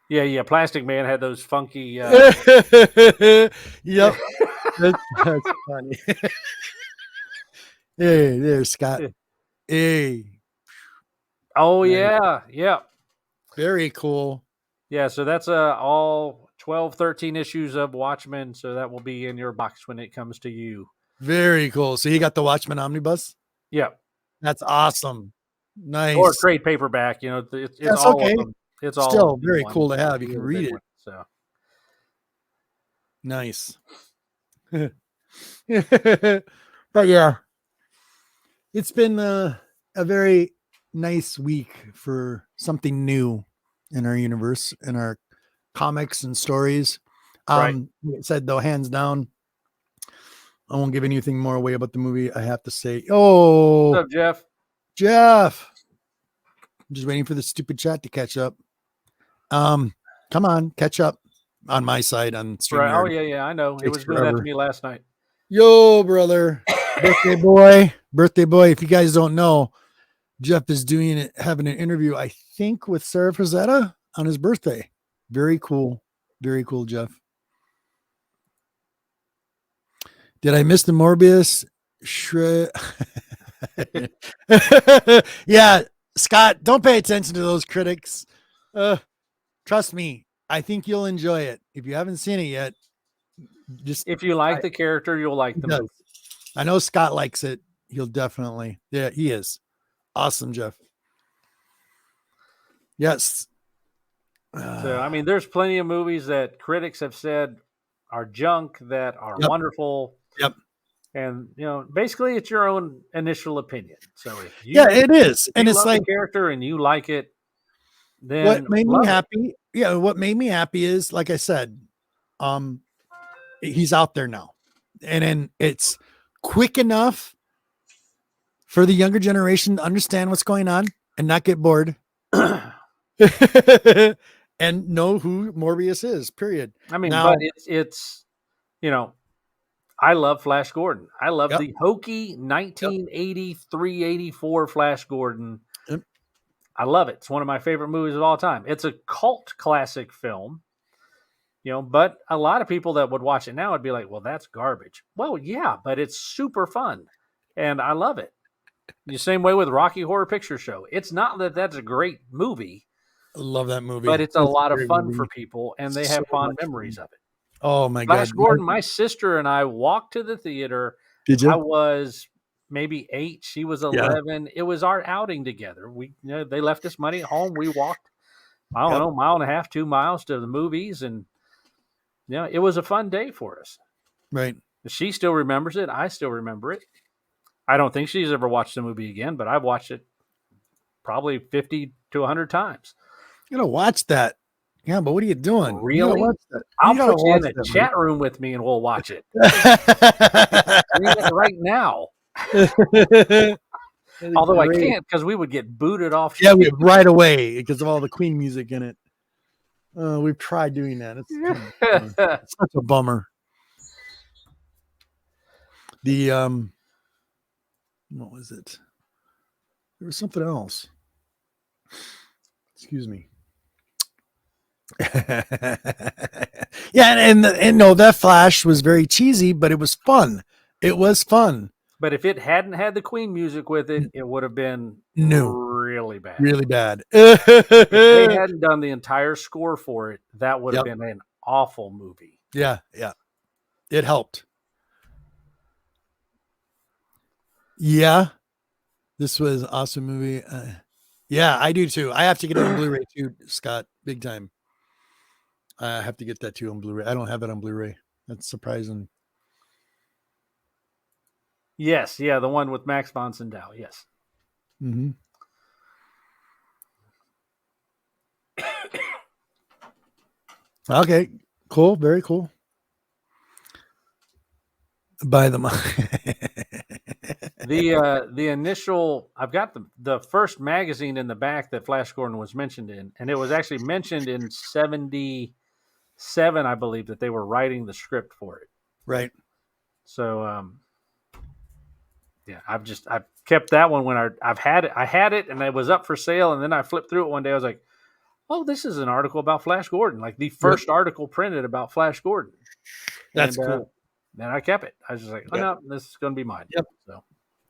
Yeah. Plastic Man had those funky. Yep, that's funny. Hey, there's Scott. Hey. Oh yeah. Very cool. Yeah, so that's all 12, 13 issues of Watchmen. So that will be in your box when it comes to you. Very cool. So you got the Watchmen omnibus? Yeah. That's awesome. Nice. Or trade paperback. It's That's all okay. of them. It's all still very cool to have. You can read it. One, so nice. But yeah, it's been a very nice week for something new. in our universe, in our comics and stories. Right. Like I said, though, hands down, I won't give anything more away about the movie. I have to say, oh, What's up, Jeff? Jeff, I'm just waiting for the stupid chat to catch up. Come on, catch up on my side on Right. Oh, StreamYard. yeah, I know. It Takes was doing that to forever. me last night. Yo, brother, birthday boy. If you guys don't know, Jeff is having an interview, I think, with Sarah Frazetta on his birthday. Very cool, Jeff. Did I miss the Morbius shred? Yeah, Scott, don't pay attention to those critics. Trust me, I think you'll enjoy it. If you haven't seen it yet, just If you like the character, you'll like the movie. I know Scott likes it. He'll definitely. Yeah, he is. Awesome, Jeff. Yes. So, I mean, there's plenty of movies that critics have said are junk that are wonderful. Yep. And, basically it's your own initial opinion. So if you, it is. And it's love like the character and you like it, then what made me love it. happy. Yeah. What made me happy is, like I said, he's out there now. And then it's quick enough for the younger generation to understand what's going on and not get bored. And know who Morbius is, period. I mean, Now, but it's I love Flash Gordon. I love Yep. the hokey 1983, 84 Flash Gordon. Yep. I love it. It's one of my favorite movies of all time. It's a cult classic film, but a lot of people that would watch it now would be like, well, that's garbage. Well, yeah, but it's super fun and I love it. The same way with Rocky Horror Picture Show. It's not that that's a great movie. I love that movie. But it's a lot of great fun movie. for people, and they have So fond much memories fun. of it. Oh my Flash God. Gordon, my sister and I walked to the theater. Did you? I was maybe 8. She was 11. It was our outing together. They left us money at home. We walked, I don't know, a mile and a half, 2 miles to the movies. And, it was a fun day for us. Right. She still remembers it. I still remember it. I don't think she's ever watched the movie again, but I've watched it probably 50 to 100 times. You gotta watch that. Yeah, but what are you doing? Really? You watch that. I'll gotta put you in watch the that, chat room with me and we'll watch it. man. Right now. Although I can't because we would get booted off. Yeah, right away because of all the Queen music in it. We've tried doing that. It's such a bummer. The what was it? There was something else. Excuse me. Yeah, and no, that Flash was very cheesy, but it was fun. It was fun. But if it hadn't had the Queen music with it, it would have been really bad. Really bad. If they hadn't done the entire score for it, that would have been an awful movie. Yeah. It helped. Yeah. This was an awesome movie. Yeah, I do too. I have to get it on Blu-ray too, Scott. Big time. I have to get that too on Blu-ray. I don't have it on Blu-ray. That's surprising. Yes, yeah, the one with Max von Sydow. Yes. Mm-hmm. Okay, cool. Very cool. By the the initial, I've got the first magazine in the back that Flash Gordon was mentioned in, and it was actually mentioned in 77, I believe, that they were writing the script for it. Right. So, yeah, I've kept that one when I had it and it was up for sale, and then I flipped through it one day. I was like, oh, this is an article about Flash Gordon, like the first article printed about Flash Gordon. That's cool. And I kept it. I was just like, oh no, this is going to be mine. Yep. So,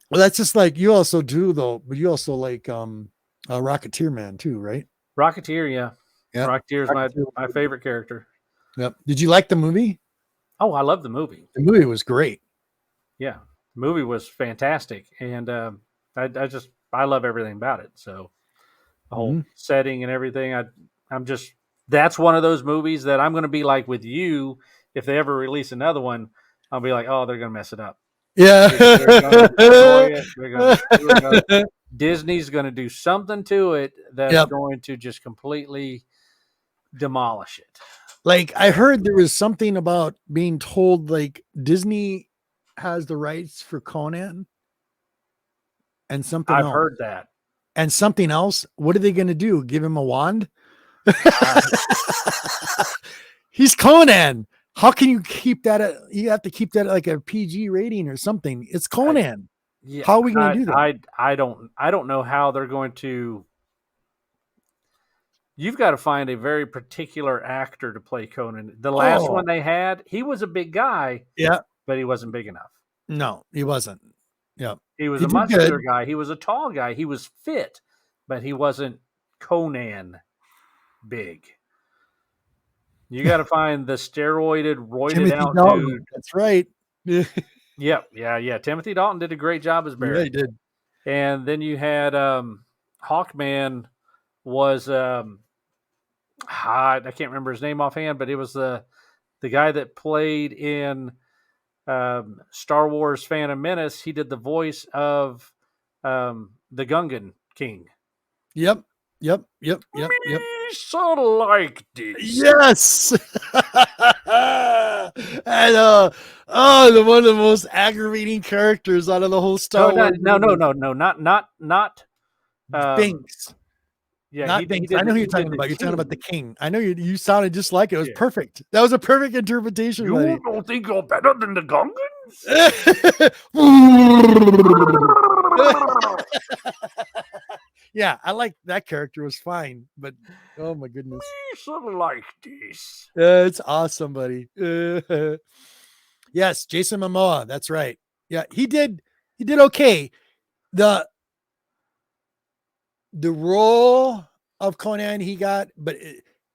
well, that's just like you also do though, but you also like Rocketeer Man too, right? Rocketeer, yeah. Rocketeer is my favorite character. Yep. Did you like the movie? Oh, I love the movie. The movie was great. Yeah, the movie was fantastic, and I love everything about it. So the whole setting and everything. That's one of those movies that I'm going to be like with you. If they ever release another one, I'll be like, oh, they're going to mess it up. Yeah. Disney's going to do something to it that's going to just completely demolish it. Like I heard there was something about being told like Disney has the rights for Conan and something I've else. heard that. And something else. What are they going to do? Give him a wand? He's Conan. How can you keep that you have to keep that at like a PG rating or something. It's Conan. Yeah, how are we going to do that? I don't know how they're going to. You've got to find a very particular actor to play Conan. The last one they had, he was a big guy, Yeah, but he wasn't big enough. No, he wasn't. Yeah, He was He a did muscular good. guy. He was a tall guy. He was fit, but he wasn't Conan big. You got to find the steroided, roided Timothy out Dalton. dude. That's right. Yeah, Yep, yeah. Timothy Dalton did a great job as Barry. he did. And then you had Hawkman was I can't remember his name offhand, but it was the guy that played in Star Wars Phantom Menace. He did the voice of the Gungan King. Yep. Sort of like this. Yes. And the one of the most aggravating characters out of the whole Star Wars. No, not Binks. Yeah, Not Binks. I know who you're talking about. You're talking about the King. I know you sounded just like it. It was perfect. That was a perfect interpretation. You don't think you're better than the Gungans? Yeah, I like that character. Was fine, but oh my goodness, Sort of like this. it's awesome, buddy. Yes, Jason Momoa. That's right. Yeah, he did okay. The role of Conan he got, but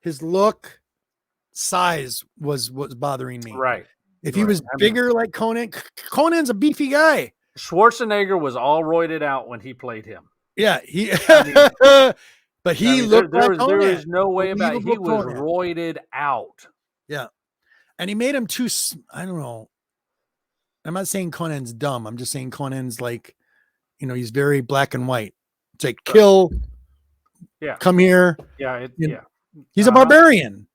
his look, size was bothering me. Right. If he was bigger like Conan's a beefy guy. Schwarzenegger was all roided out when he played him. Yeah, but he looked there like Conan. There is no way about it. He was roided out. Yeah, and he made him too. I don't know. I'm not saying Conan's dumb. I'm just saying Conan's like, he's very black and white. It's like kill. Yeah. Come here. Yeah. He's a barbarian.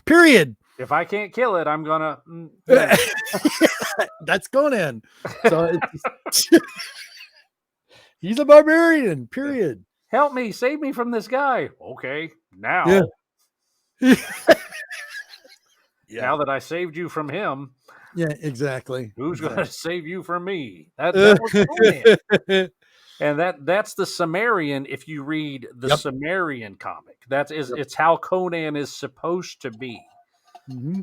Period. If I can't kill it, I'm gonna. That's Conan. So he's a barbarian. Period. Help me, save me from this guy. Okay, now. Yeah. Now that I saved you from him. Yeah, exactly. Who's going to save you from me? That was Conan. And that's the Sumerian. If you read the Sumerian comic, it's how Conan is supposed to be. Mm-hmm.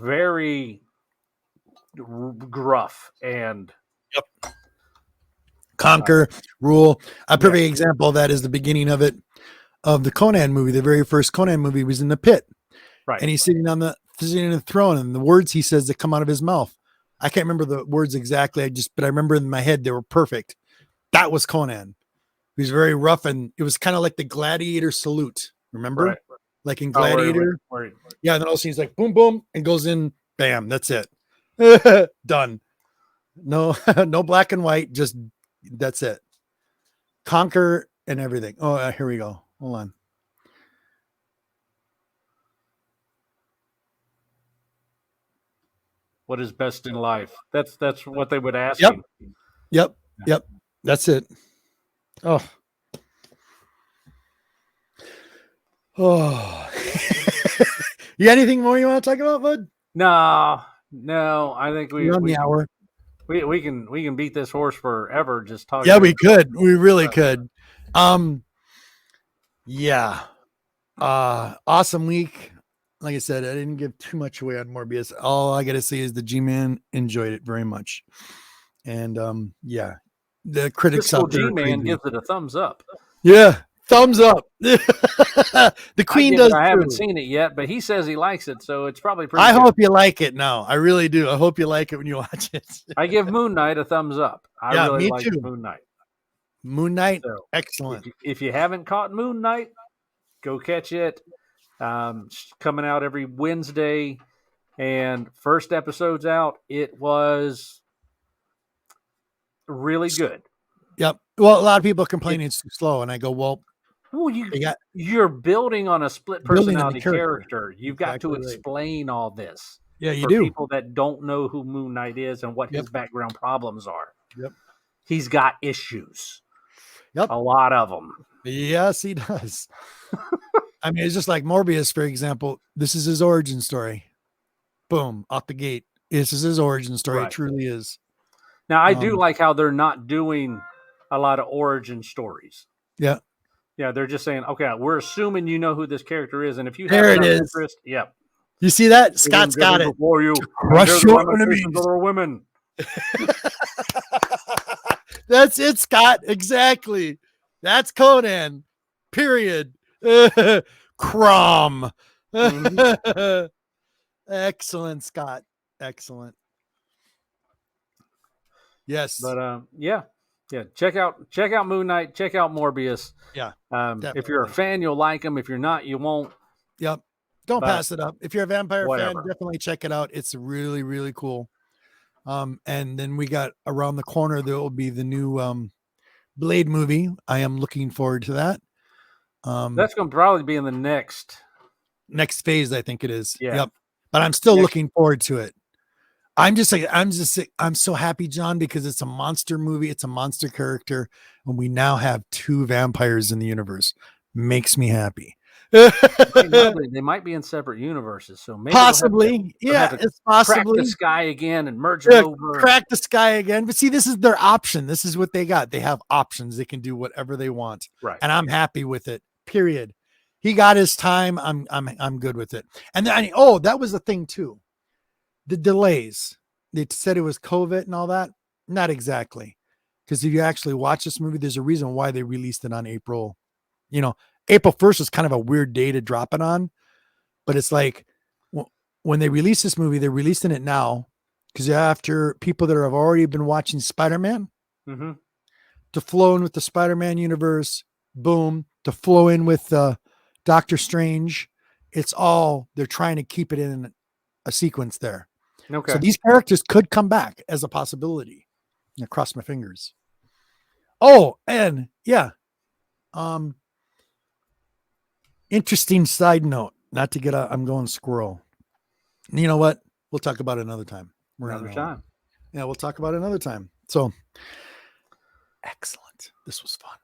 Very gruff and conquer, rule. A perfect example of that is the beginning of the Conan movie. The very first Conan movie was in the pit, right? And he's sitting on the throne, and the words he says that come out of his mouth, I can't remember the words exactly. But I remember in my head they were perfect. That was Conan. He was very rough, and it was kind of like the gladiator salute. Remember, right. Like in Gladiator. Yeah, and then all of a sudden he's like boom, boom, and goes in. Bam, that's it. Done. No, no black and white. Just that's it. Conquer and everything. Oh, here we go. Hold on. What is best in life? That's what they would ask. Yep. That's it. Oh. You got anything more you want to talk about, bud? No. I think we're on the hour. We can beat this horse forever just talking. Yeah, we could. We really could. Yeah. Awesome week. Like I said, I didn't give too much away on Morbius. All I got to say is the G-Man enjoyed it very much. And the critics out there. G-Man gives it a thumbs up. Yeah, thumbs up. The Queen does. I haven't seen it yet, but he says he likes it, so it's probably pretty. I hope you like it now. I really do. I hope you like it when you watch it. I give Moon Knight a thumbs up. I really like Moon Knight. Moon Knight, so, excellent. If you haven't caught Moon Knight, go catch it. Coming out every Wednesday, and first episode's out. It was really good. Yep. Well, a lot of people complaining it's too slow, and I go, well, Well, They got you're building on a split building on the personality character. You've got to Exactly right. explain all this Yeah, you for do. people that don't know who Moon Knight is and what Yep. his background problems are. Yep. He's got issues. Yep. A lot of them. Yes, he does. I mean, it's just like Morbius, for example. This is his origin story. Boom, off the gate. This is his origin story. Right. It truly is. Now, I do like how they're not doing a lot of origin stories. Yeah. Yeah, they're just saying, okay, we're assuming you know who this character is, and if you There have it enough is. interest, yep. You see that? Scott's got it. For you. Crush your enemies. Other women. That's it, Scott. Exactly. That's Conan. Period. Crom. Mhm. Excellent, Scott. Excellent. Yes. But yeah. Check out Moon Knight. Check out Morbius. Yeah. If you're a fan, you'll like him. If you're not, you won't. Yep. Don't But pass it up. If you're a vampire whatever. fan, definitely check it out. It's really, really cool. And then we got around the corner, there will be the new Blade movie. I am looking forward to that. That's going to probably be in the next. Next phase, I think it is. Yeah. Yep. But I'm still looking forward to it. I'm so happy, John, because it's a monster movie. It's a monster character. And we now have 2 vampires in the universe. Makes me happy. They might be in separate universes, so maybe possibly, it's possibly crack the sky again and merge it over. Crack the sky again. But see, this is their option. This is what they got. They have options. They can do whatever they want, right? And I'm happy with it. Period. He got his time. I'm good with it. And then, that was the thing too. The delays. They said it was COVID and all that. Not exactly, because if you actually watch this movie, there's a reason why they released it on April. April 1st is kind of a weird day to drop it on, but it's like when they release this movie, they're releasing it now because after people that have already been watching Spider-Man to flow in with the Spider-Man universe, boom, to flow in with Doctor Strange. They're trying to keep it in a sequence there. Okay. So these characters could come back as a possibility. I cross my fingers. Oh, and yeah. Interesting side note, not to get I'm going squirrel. You know what? We'll talk about it another time. Another time. Yeah, we'll talk about it another time. So excellent. This was fun.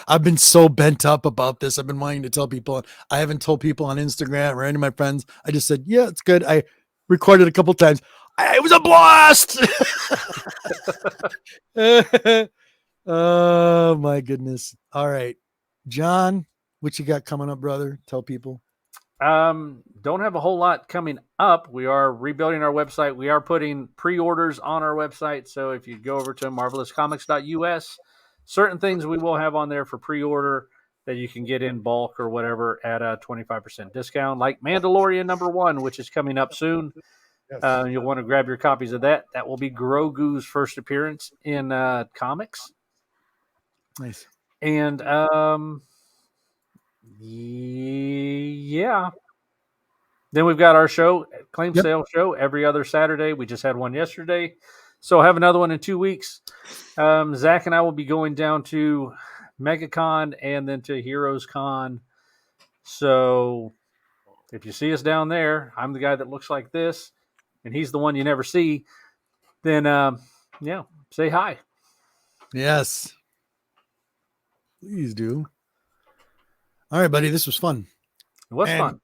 I've been so bent up about this. I've been wanting to tell people. I haven't told people on Instagram or any of my friends. I just said, yeah, it's good. I recorded a couple times. It was a blast. Oh my goodness. All right. John, what you got coming up, brother? Tell people. Don't have a whole lot coming up. We are rebuilding our website. We are putting pre-orders on our website. So if you go over to marvelouscomics.us, certain things we will have on there for pre-order that you can get in bulk or whatever at a 25% discount, like Mandalorian #1, which is coming up soon. Yes. You'll want to grab your copies of that. That will be Grogu's first appearance in comics. Nice. And yeah. Then we've got our show, Claim Sale Show, every other Saturday. We just had one yesterday. So I'll have another one in 2 weeks. Zach and I will be going down to MegaCon and then to Heroes Con. So if you see us down there, I'm the guy that looks like this, and he's the one you never see. Then, say hi. Yes. Please do. All right, buddy. This was fun. It was fun.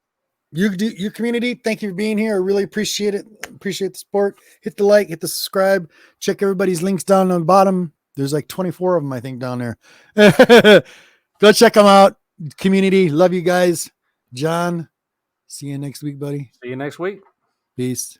Your community, thank you for being here. I really appreciate it. Appreciate the support. Hit the like, hit the subscribe. Check everybody's links down on the bottom. There's like 24 of them, I think, down there. Go check them out. Community, love you guys. John, see you next week, buddy. See you next week. Peace.